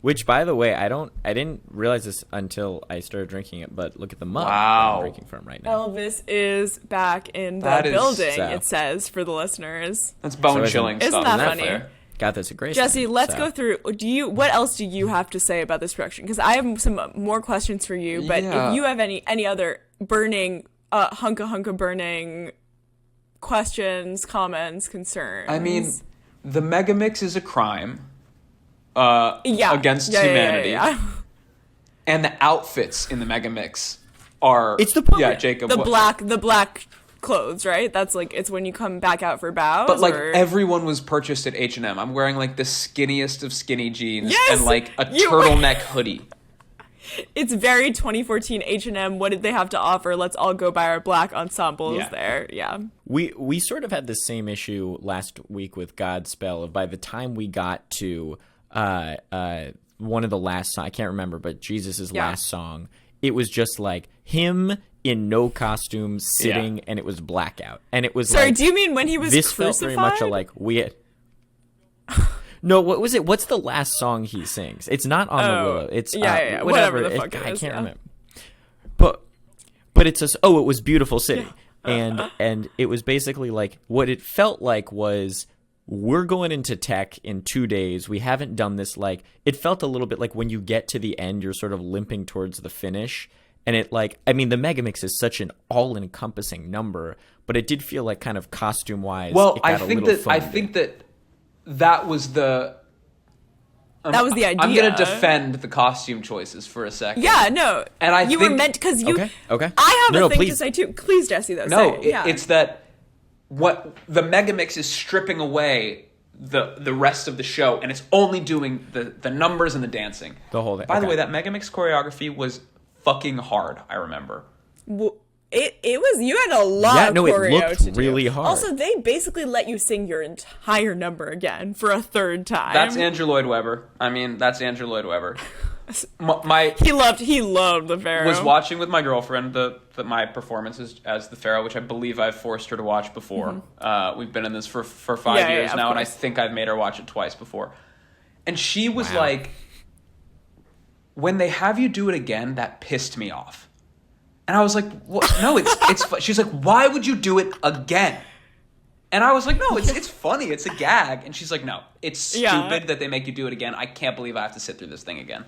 Which, by the way, I didn't realize this until I started drinking it, but look at the mug that I'm drinking from right now. Elvis is back in the building, it says, for the listeners. That's bone-chilling stuff. Isn't that funny? Fair? Got this at Grace. Jesse, let's go through. What else do you have to say about this production? Because I have some more questions for you, but if you have any other burning, hunka burning questions, comments, concerns. I mean, the Megamix is a crime against humanity. Yeah. And the outfits in the Megamix are... It's the part Jacob. The black clothes, right? That's like, it's when you come back out for bows. But like everyone was purchased at H&M. I'm wearing like the skinniest of skinny jeans and like a turtleneck hoodie. It's very 2014 H&M. What did they have to offer? Let's all go buy our black ensembles there. Yeah. We sort of had the same issue last week with Godspell. By the time we got to one of the last songs, I can't remember, but Jesus' last song, it was just like him in no costume sitting, and it was blackout. And it was Sorry, do you mean when he was this crucified? felt very much like we had... No, what was it? What's the last song he sings? It's not On the Willow. It's whatever the fuck it I is, can't remember. But it's it was Beautiful City. And it was basically like what it felt like was we're going into tech in 2 days. We haven't done this like it felt a little bit like when you get to the end you're sort of limping towards the finish. And it like I mean the Megamix is such an all-encompassing number, but it did feel like kind of costume-wise I think that was the that was the idea. I'm going to defend the costume choices for a second. Yeah, no. And you were meant because you Okay. I have a thing please. to say too. Please, Jesse, though. No, say it. it's that what the Megamix is stripping away the rest of the show, and it's only doing the numbers and the dancing. The whole thing. By the way, that Megamix choreography was fucking hard, I remember. Well, it was, you had a lot of choreo it looked to do. really hard. Also, they basically let you sing your entire number again for a third time. That's Andrew Lloyd Webber. That's Andrew Lloyd Webber. He loved the Pharaoh. Was watching with my girlfriend my performances as the Pharaoh, which I believe I've forced her to watch before. We've been in this for 5 years now, and I think I've made her watch it twice before. And she was like, when they have you do it again, that pissed me off. And I was like, what? No, it's she's like, why would you do it again? And I was like, no, it's funny. It's a gag. And she's like, no, it's stupid that they make you do it again. I can't believe I have to sit through this thing again.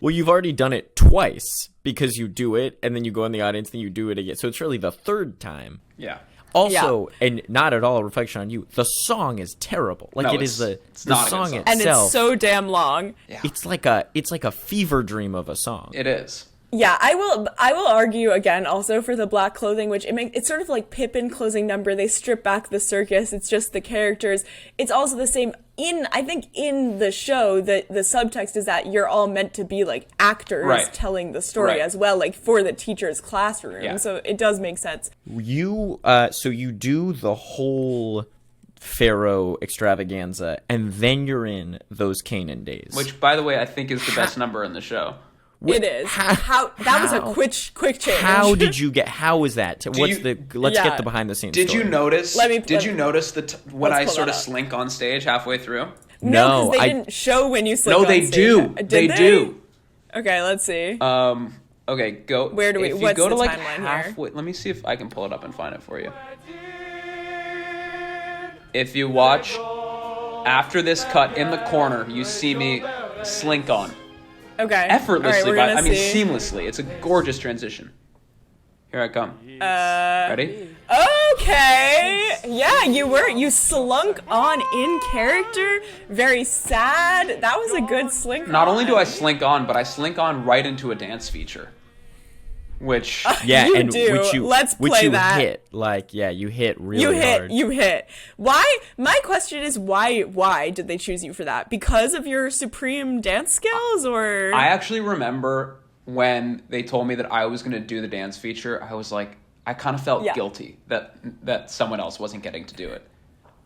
Well, you've already done it twice because you do it and then you go in the audience and you do it again. So it's really the third time. Yeah. Also, and not at all a reflection on you, the song is terrible. Like no, it is the song itself. And it's so damn long. Yeah. It's like a fever dream of a song. It is. Yeah, I will argue again also for the black clothing, which it's sort of like Pippin closing number. They strip back the circus. It's just the characters. It's also the same I think in the show, the subtext is that you're all meant to be like actors telling the story as well, like for the teacher's classroom. Yeah. So it does make sense. You do the whole Pharaoh extravaganza, and then you're in those Canaan days. Which, by the way, I think is the best number in the show. It is. That was a quick change. How did you get? How is that? Let's get the behind the scenes. Did story. you notice? Did you notice when I sort of slink on stage halfway through? No, because they didn't show when you slink. No, on they stage. do. They do. Okay, let's see. Okay, go. Where do we? If What's you go the to like timeline halfway, here? let me see if I can pull it up and find it for you. If you watch after this cut in the corner, you see me slink on. Okay. Effortlessly, right, seamlessly. It's a gorgeous transition. Here I come. Ready? Okay. Yeah, you slunk on in character. Very sad. That was a good slink. Not only do I slink on, but I slink on right into a dance feature. Which Let's play that. Hit. You hit really hard. You hit. Why? My question is why did they choose you for that? Because of your supreme dance skills, or? I actually remember when they told me that I was going to do the dance feature, I was like, I kind of felt guilty that someone else wasn't getting to do it.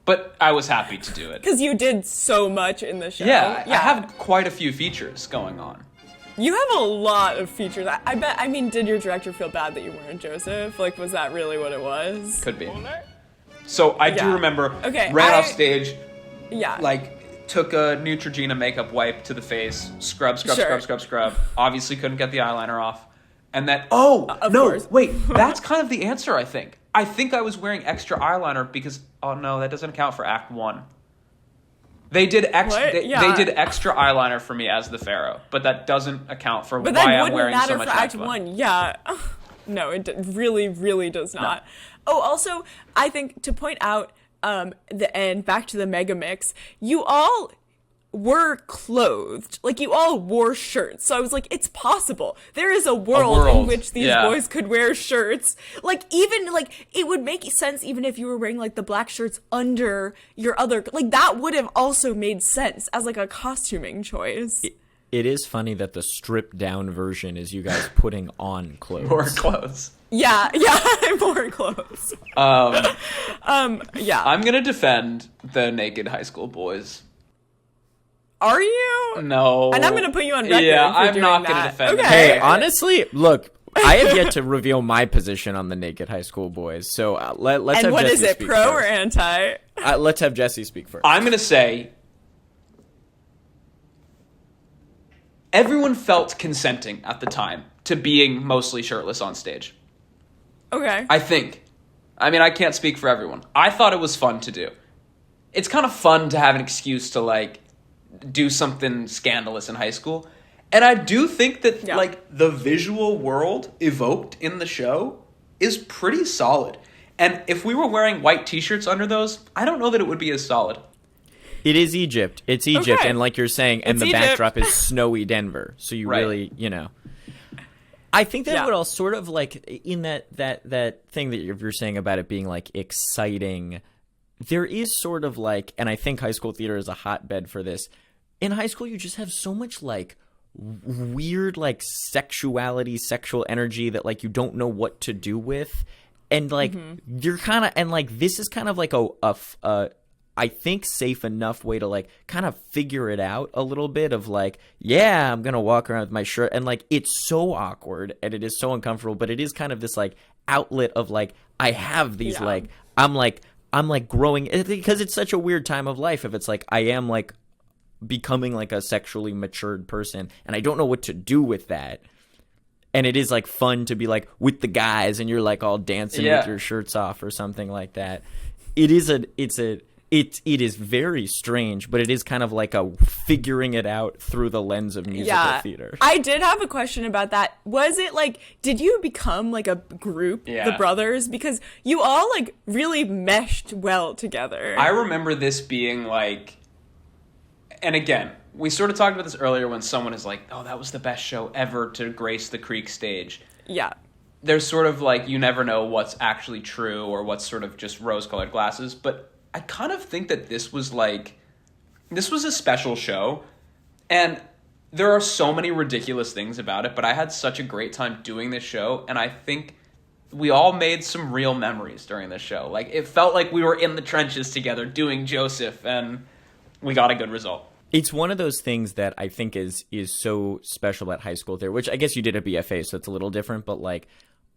But I was happy to do it. Because you did so much in the show. Yeah, I have quite a few features going on. You have a lot of features. I mean, did your director feel bad that you weren't Joseph? Like, was that really what it was? Could be. So I do remember, ran off stage, took a Neutrogena makeup wipe to the face, scrub. Obviously couldn't get the eyeliner off. And then, wait, that's kind of the answer, I think. I think I was wearing extra eyeliner because, that doesn't account for Act 1. They did extra eyeliner for me as the Pharaoh, but that doesn't account for why I'm wearing so much Act 1. Yeah. No, it really, really does not. Oh, also, I think to point out back to the mega mix, you all were clothed. Like, you all wore shirts. So I was like, it's possible. There is a world in which these boys could wear shirts. Like, even, like, it would make sense even if you were wearing, like, the black shirts under your other... Like, that would have also made sense as, like, a costuming choice. It is funny that the stripped-down version is you guys putting on clothes. More clothes. Yeah, more clothes. Yeah. I'm gonna defend the naked high school boys. Are you? No. And I'm gonna put you on record. Yeah, for I'm doing not that. gonna defend. Okay. Hey, honestly, look, I have yet to reveal my position on the naked high school boys. So let's have what Jesse is it, speak pro first. or anti? Let's have Jesse speak first. I'm gonna say everyone felt consenting at the time to being mostly shirtless on stage. Okay. I think. I mean, I can't speak for everyone. I thought it was fun to do. It's kind of fun to have an excuse to, like, do something scandalous in high school. And I do think that, like, the visual world evoked in the show is pretty solid. And if we were wearing white t-shirts under those, I don't know that it would be as solid. It is Egypt. It's Egypt. Okay. And like you're saying, and It's the Egypt. backdrop is snowy Denver. So you really, you know. I think that what I'll sort of like in that thing that you're saying about it being like exciting, there is sort of like, and I think high school theater is a hotbed for this. In high school, you just have so much like weird like sexuality, sexual energy that like you don't know what to do with. And like you're kind of, and like this is kind of like a I think safe enough way to like kind of figure it out a little bit of like, yeah, I'm going to walk around with my shirt, and like it's so awkward and it is so uncomfortable, but it is kind of this like outlet of like I have these like I'm like growing, because it's such a weird time of life if it's like I am like becoming like a sexually matured person and I don't know what to do with that. And it is like fun to be like with the guys and you're like all dancing with your shirts off or something like that. It is very strange, but it is kind of like a figuring it out through the lens of musical theater. I did have a question about that. Was it like, did you become like a group, the brothers? Because you all like really meshed well together. I remember this being like, and again, we sort of talked about this earlier when someone is like, oh, that was the best show ever to grace the Creek stage. Yeah. There's sort of like, you never know what's actually true or what's sort of just rose-colored glasses, but I kind of think that this was a special show, and there are so many ridiculous things about it, but I had such a great time doing this show, and I think we all made some real memories during this show. Like, it felt like we were in the trenches together doing Joseph, and we got a good result. It's one of those things that I think is so special about high school theater, which I guess you did a BFA, so it's a little different, but like,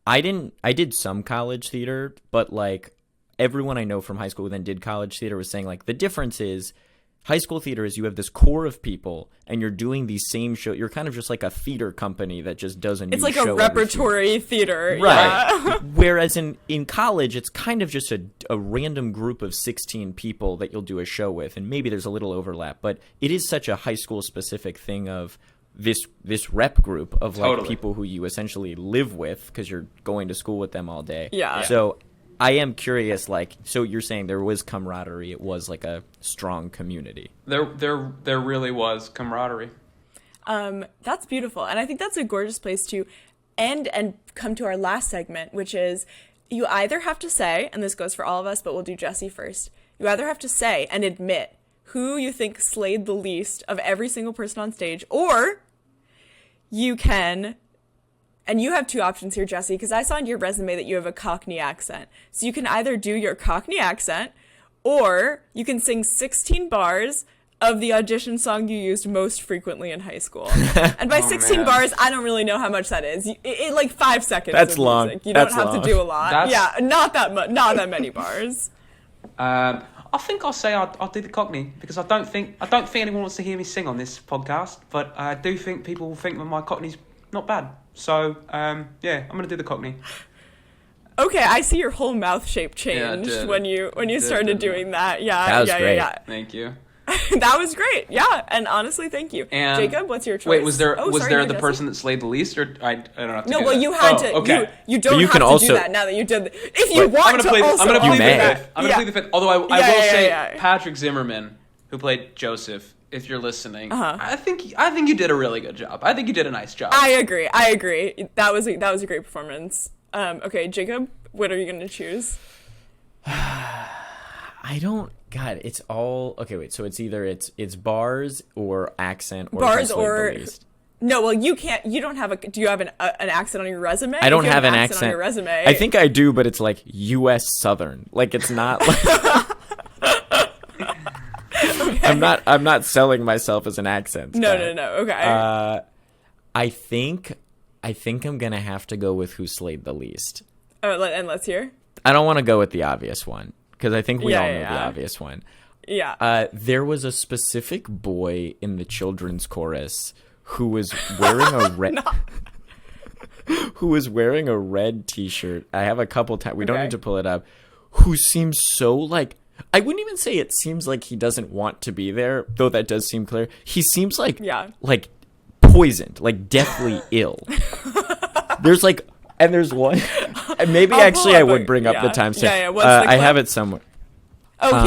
I did some college theater, but like, everyone I know from high school who then did college theater was saying, like, the difference is high school theater is you have this core of people and you're doing these same show. You're kind of just like a theater company that just does a new show. It's like a repertory theater. Right. Yeah. Whereas in college, it's kind of just a random group of 16 people that you'll do a show with. And maybe there's a little overlap, but it is such a high school specific thing of this rep group of like people who you essentially live with because you're going to school with them all day. Yeah. So I am curious, like, so you're saying there was camaraderie. It was like a strong community. There really was camaraderie. That's beautiful. And I think that's a gorgeous place to end and come to our last segment, which is you either have to say, and this goes for all of us, but we'll do Jesse first. You either have to say and admit who you think slayed the least of every single person on stage, or you can... And you have two options here, Jesse, because I saw on your resume that you have a Cockney accent. So you can either do your Cockney accent, or you can sing 16 bars of the audition song you used most frequently in high school. And by 16 bars, I don't really know how much that is. It like 5 seconds. That's of long. Music. You don't That's have long. to do a lot. Yeah, not that many bars. I think I'll say I'll do the Cockney because I don't think anyone wants to hear me sing on this podcast, but I do think people will think that my Cockney's not bad. So, I'm going to do the Cockney. Okay, I see your whole mouth shape changed when you started doing that. Yeah, that was great. Yeah. Thank you. That was great. Yeah, and honestly, thank you. And Jacob, what's your choice? Wait, was there sorry, the Jesse? person that slayed the least, or I don't have to? No, do well, that? you had to. Okay. You don't you have can to also- do that now that you did. If you want I'm gonna to play. also, I'm gonna You plead the may. fifth. I'm gonna plead the fifth. Although I will Yeah, say Patrick Zimmerman, who played Joseph, if you're listening, I think you did a really good job. I think you did a nice job. I agree. That was a great performance. Okay, Jacob, what are you gonna choose? I don't. God, it's all okay. Wait, so it's either it's bars or accent or Bars Who Slayed the or- Least. No, well, you can't. You don't have a. Do you have an accent on your resume? I don't If you have an accent on your resume. I think I do, but it's like U.S. Southern. Like it's not. Like, I'm not selling myself as an accent. No. Okay. I think I'm gonna have to go with Who Slayed the Least. And let's hear. I don't want to go with the obvious one because I think we all know Yeah. the obvious one. Yeah. There was a specific boy in the children's chorus who was wearing a red who was wearing a red t-shirt. I have a couple times. We don't Okay. need to pull it up. Who seems so like I wouldn't even say it seems like he doesn't want to be there, though that does seem clear. He seems like poisoned, like deathly ill. There's one. Maybe actually I would bring up the timestamp. Yeah. What's the I clip? have it somewhere. Oh,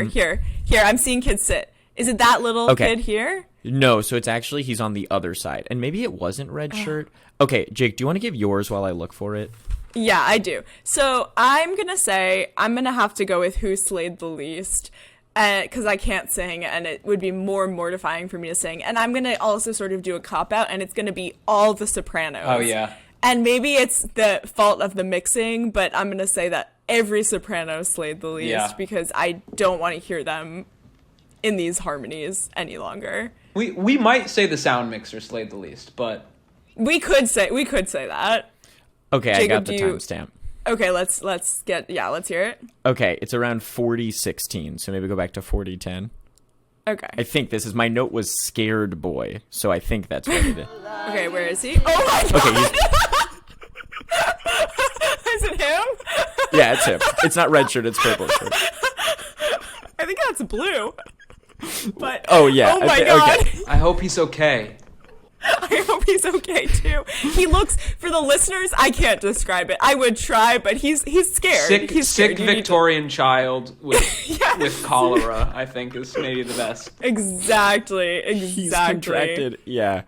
here. I'm seeing kids sit. Is it that little kid here? No, so it's actually he's on the other side, and maybe it wasn't red shirt. Okay, Jake, do you want to give yours while I look for it? Yeah, I do. So I'm gonna have to go with Who Slayed the Least, because I can't sing, and it would be more mortifying for me to sing. And I'm gonna also sort of do a cop out, and it's gonna be all the Sopranos. Oh yeah. And maybe it's the fault of the mixing, but I'm gonna say that every soprano slayed the least because I don't want to hear them in these harmonies any longer. We might say the sound mixer slayed the least, but we could say that. Okay, Jacob, I got the timestamp. Okay, let's hear it. Okay, it's around 40:16, so maybe go back to 40:10. Okay. I think this is my note was scared boy, so I think that's what it is. Okay, where is he? Oh my god! Okay, is it him? Yeah, it's him. It's not red shirt, it's purple shirt. I think that's blue. But oh yeah. Oh my god. Okay. I hope he's okay. I hope he's okay too. He looks, for the listeners, I can't describe it. I would try, but he's scared. He's sick scared. Victorian child with with cholera, I think is maybe the best. Exactly. He's contracted. Yeah.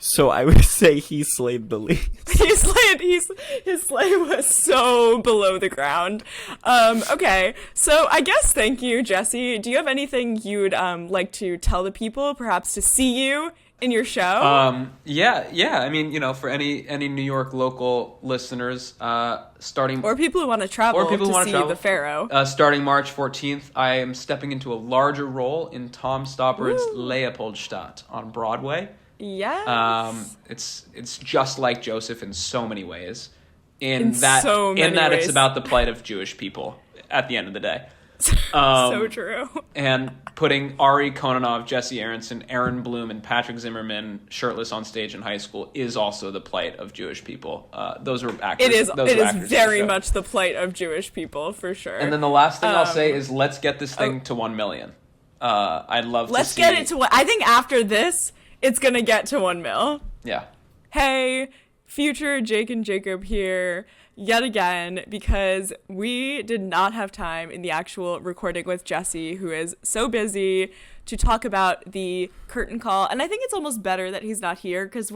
So I would say he slayed the least. His slay was so below the ground. Okay, so I guess thank you, Jesse. Do you have anything you'd like to tell the people, perhaps to see you in your show? Yeah. I mean, for any New York local listeners, starting or people who want to travel to see the Pharaoh. Starting March 14th, I am stepping into a larger role in Tom Stoppard's Leopoldstadt on Broadway. Yes. It's just like Joseph in so many ways. In that it's about the plight of Jewish people at the end of the day. So true. And putting Ari Kononov, Jesse Aaronson, Aaron Bloom, and Patrick Zimmerman shirtless on stage in high school is also the plight of Jewish people. Those are actors. It is very much the plight of Jewish people, for sure. And then the last thing I'll say is let's get this thing to 1 million. I'd love to see... Let's get it to... I think after this... It's gonna get to 1 mil. Yeah. Hey, future Jake and Jacob here yet again because we did not have time in the actual recording with Jesse, who is so busy, to talk about the curtain call. And I think it's almost better that he's not here because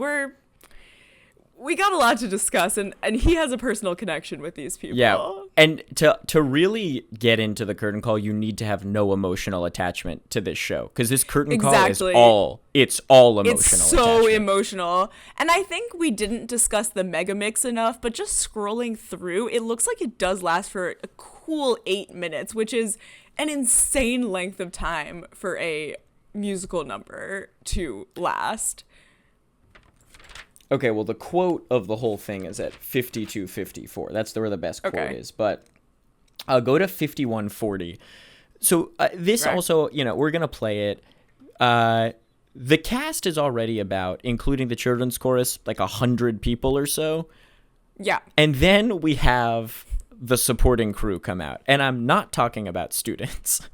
we got a lot to discuss, and he has a personal connection with these people. Yeah, and to really get into the curtain call, you need to have no emotional attachment to this show because this curtain call is all emotional. It's so emotional, and I think we didn't discuss the mega mix enough. But just scrolling through, it looks like it does last for a cool 8 minutes, which is an insane length of time for a musical number to last. Okay, well, the quote of the whole thing is at 52:54. That's where the best quote is. But I'll go to 51:40. So this also, we're going to play it. The cast is already about, including the children's chorus, like 100 people or so. Yeah. And then we have the supporting crew come out. And I'm not talking about students.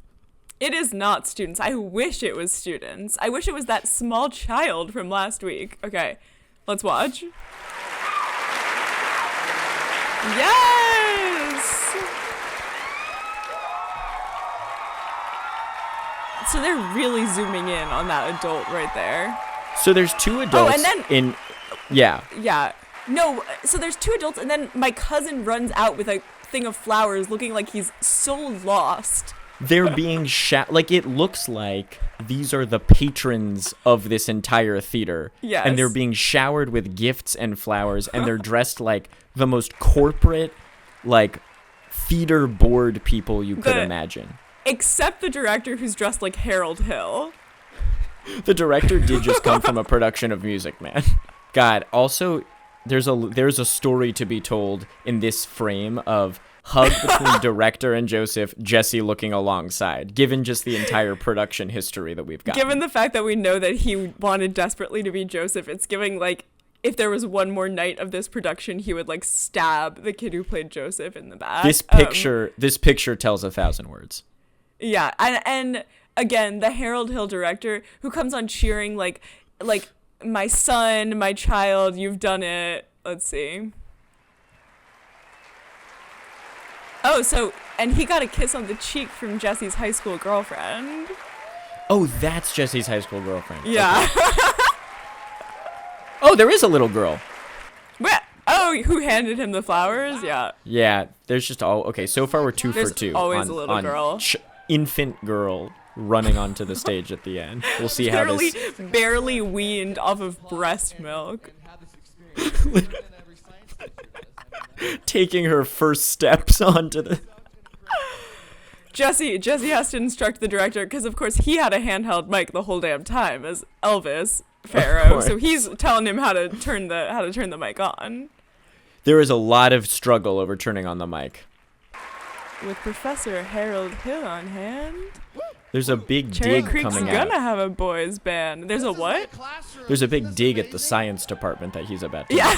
It is not students. I wish it was students. I wish it was that small child from last week. Okay, let's watch. Yes! So they're really zooming in on that adult right there. So there's two adults and then, in... Yeah. Yeah. No, so there's two adults, and then my cousin runs out with a thing of flowers looking like he's so lost. They're being like, it looks like these are the patrons of this entire theater. Yes. And they're being showered with gifts and flowers, and they're dressed like the most corporate, like, theater board people you could imagine. Except the director, who's dressed like Harold Hill. The director did just come from a production of Music Man. God, also, there's a story to be told in this frame of hug between director and Joseph, Jesse looking alongside, given just the entire production history that we've got. Given the fact that we know that he wanted desperately to be Joseph, it's giving, like, if there was one more night of this production, he would, like, stab the kid who played Joseph in the back. This picture tells 1,000 words. Yeah, and again, the Harold Hill director who comes on cheering, like, my son, my child, you've done it. Let's see. Oh, so, and he got a kiss on the cheek from Jesse's high school girlfriend. Oh, that's Jesse's high school girlfriend. Yeah. Okay. Oh, there is a little girl. Oh, who handed him the flowers? Yeah. Yeah, there's just okay, so far we're 2 for 2. There's always a little girl. Infant girl running onto the stage at the end. We'll see how this... Barely weaned off of breast milk. Taking her first steps onto the... Jesse has to instruct the director, because of course he had a handheld mic the whole damn time as Elvis Pharaoh, so he's telling him how to turn the mic on. There is a lot of struggle over turning on the mic. With Professor Harold Hill on hand, there's a big Cherry dig Creek's coming out. gonna have a boys band. There's a what? There's a big dig at the science department that he's about to Yeah.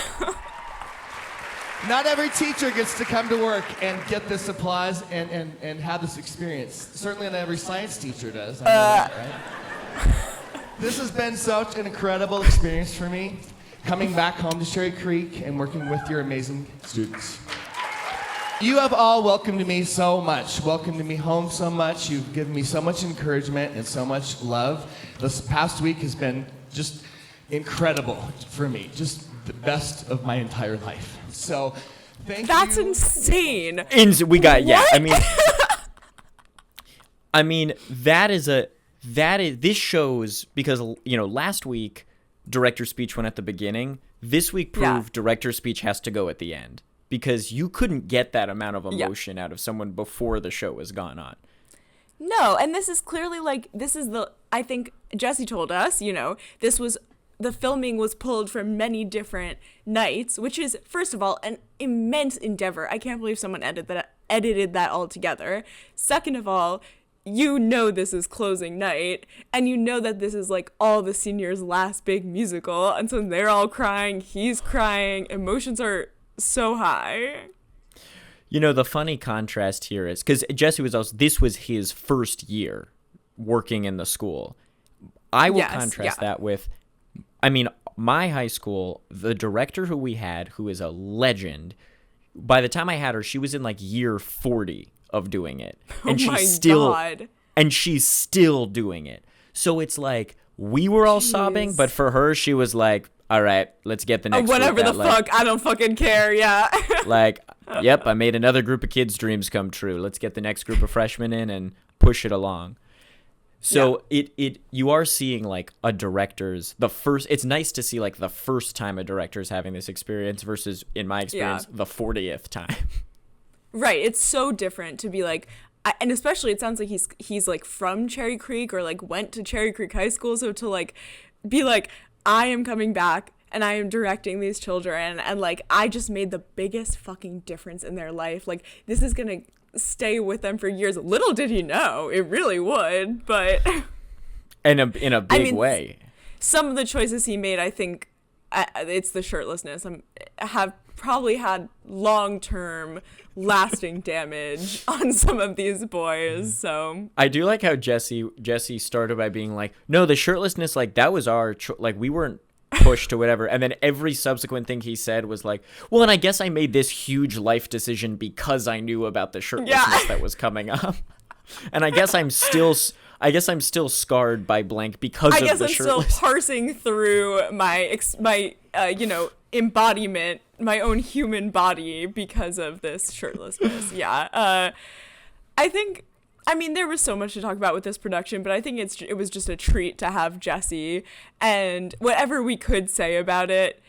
Not every teacher gets to come to work and get this applause and have this experience. Certainly not every science teacher does. I know that, right? This has been such an incredible experience for me, coming back home to Cherry Creek and working with your amazing students. You have all welcomed me so much, welcomed me home so much. You've given me so much encouragement and so much love. This past week has been just incredible for me, just the best of my entire life. So, thank you. That's insane. We got, yeah, I mean, this shows, because, you know, last week, director's speech went at the beginning. This week proved director's speech has to go at the end. Because you couldn't get that amount of emotion out of someone before the show was gone on. No, and this is clearly I think Jesse told us, you know, the filming was pulled from many different nights, which is, first of all, an immense endeavor. I can't believe someone edited that all together. Second of all, you know this is closing night, and you know that this is like all the seniors' last big musical, and so they're all crying, he's crying, emotions are so high. You know, the funny contrast here is, because Jesse this was his first year working in the school. I will contrast that with, I mean, my high school, the director who we had, who is a legend, by the time I had her, she was in like year 40 of doing it. And she's still doing it. So it's like, we were all sobbing, but for her, she was like, all right, let's get the next whatever the fuck, I don't fucking care, yeah. Like, yep, I made another group of kids' dreams come true. Let's get the next group of freshmen in and push it along. So you are seeing like a director's, it's nice to see like the first time a director's having this experience versus, in my experience, the 40th time. Right, it's so different to be like, and especially it sounds like he's like from Cherry Creek or like went to Cherry Creek High School, so to like be like, I am coming back and I am directing these children and like I just made the biggest fucking difference in their life. Like this is gonna stay with them for years. Little did he know it really would, but in a big way. Some of the choices he made, I think it's the shirtlessness. I have probably had long-term lasting damage on some of these boys. So I do like how Jesse started by being like, no, the shirtlessness, like that was our like we weren't pushed to whatever, and then every subsequent thing he said was like, well, and I guess I made this huge life decision because I knew about the shirtlessness that was coming up. And I guess I'm still scarred by blank because of the shirtlessness. I guess I'm still parsing through my embodiment, my own human body because of this shirtlessness. Yeah. I mean, there was so much to talk about with this production, but I think it was just a treat to have Jesse, and whatever we could say about it,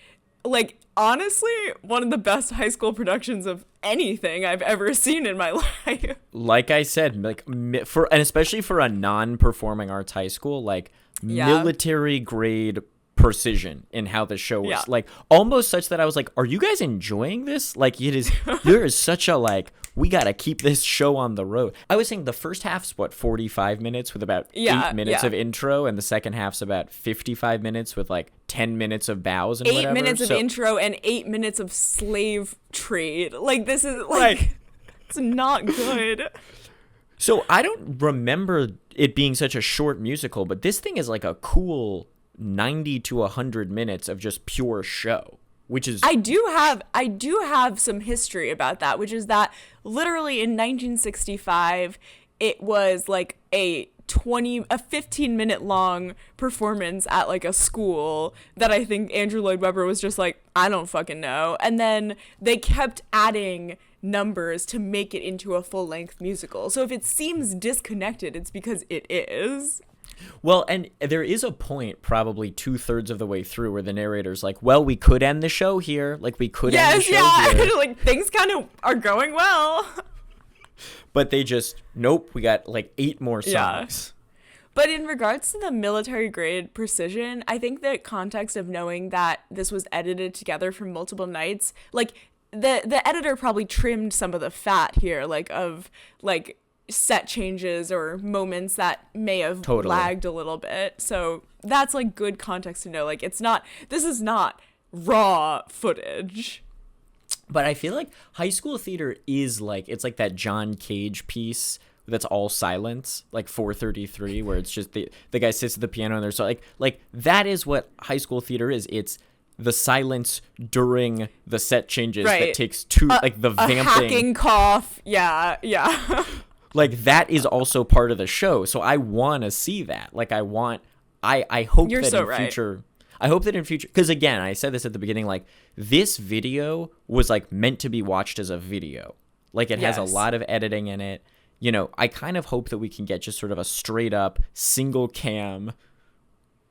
like, honestly, one of the best high school productions of anything I've ever seen in my life. Like I said, like and especially for a non-performing arts high school, like military grade precision in how the show was, like almost such that I was like, are you guys enjoying this? Like there is such a like, we got to keep this show on the road. I was saying the first half's 45 minutes with about 8 minutes of intro, and the second half's about 55 minutes with like 10 minutes of bows and 8 minutes of intro and 8 minutes of slave trade. Like, this is like it's not good. So I don't remember it being such a short musical, but this thing is like a cool 90 to 100 minutes of just pure show, which is I do have some history about that, which is that literally in 1965 it was like a 15-minute long performance at like a school that I think Andrew Lloyd Webber was just like, I don't fucking know, and then they kept adding numbers to make it into a full-length musical. So if it seems disconnected, it's because it is. Well, and there is a point probably 2/3 of the way through where the narrator's like, well, we could end the show here. Like, we could end the show here. Like, things kind of are going well. But they just, nope, we got like 8 more songs. Yeah. But in regards to the military grade precision, I think the context of knowing that this was edited together from multiple nights, like, the editor probably trimmed some of the fat here, like, of, like, set changes or moments that may have lagged a little bit. So that's like good context to know. Like, this is not raw footage. But I feel like high school theater is like, it's like that John Cage piece that's all silence, like 433, where it's just the guy sits at the piano and there's like that is what high school theater is. It's the silence during the set changes that takes like the vamping, hacking cough. Yeah. Like, that is also part of the show, so I want to see that. Like, I hope You're that so in future, I hope that in future, because again, I said this at the beginning, like, this video was like meant to be watched as a video. Like, it has a lot of editing in it. You know, I kind of hope that we can get just sort of a straight up single cam,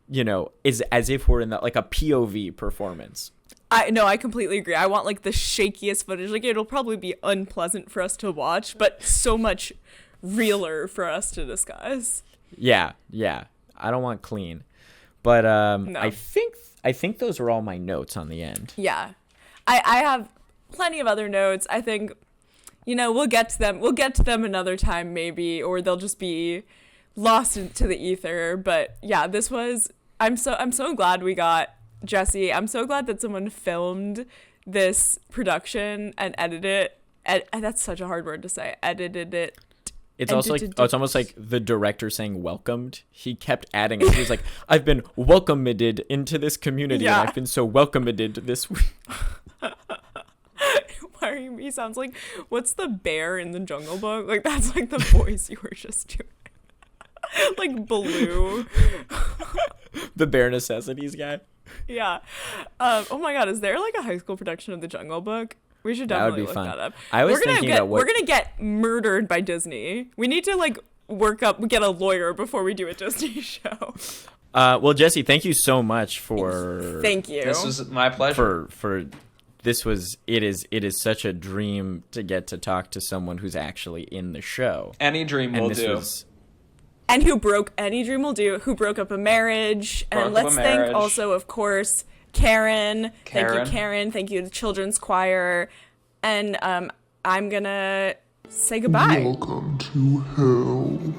you know, as if we're in like a POV performance. I completely agree. I want like the shakiest footage. Like, it'll probably be unpleasant for us to watch, but so much realer for us to discuss. Yeah. I don't want clean. But no. I think those are all my notes on the end. Yeah. I have plenty of other notes. I think, you know, we'll get to them. We'll get to them another time maybe, or they'll just be lost into the ether. But yeah, I'm so glad we got Jesse. I'm so glad that someone filmed this production and edited it. That's such a hard word to say. Edited it. It's also like, it's almost like the director saying welcomed. He kept adding it. He was like, I've been welcomed into this community, and I've been so welcomed this week. He sounds like, what's the bear in the Jungle Book? Like, that's like the voice you were just doing. Like Baloo. The bare necessities guy. Yeah. Oh my God, is there like a high school production of the Jungle Book? We should definitely look that up. I was thinking about we're gonna get murdered by Disney. We need to like get a lawyer before we do a Disney show. Well, Jesse, thank you so much for. Thank you. This was my pleasure. It is such a dream to get to talk to someone who's actually in the show. Any dream will do. And who broke up a marriage. And let's thank also, of course, Karen. Thank you, Karen. Thank you to the Children's Choir. And I'm going to say goodbye. Welcome to hell.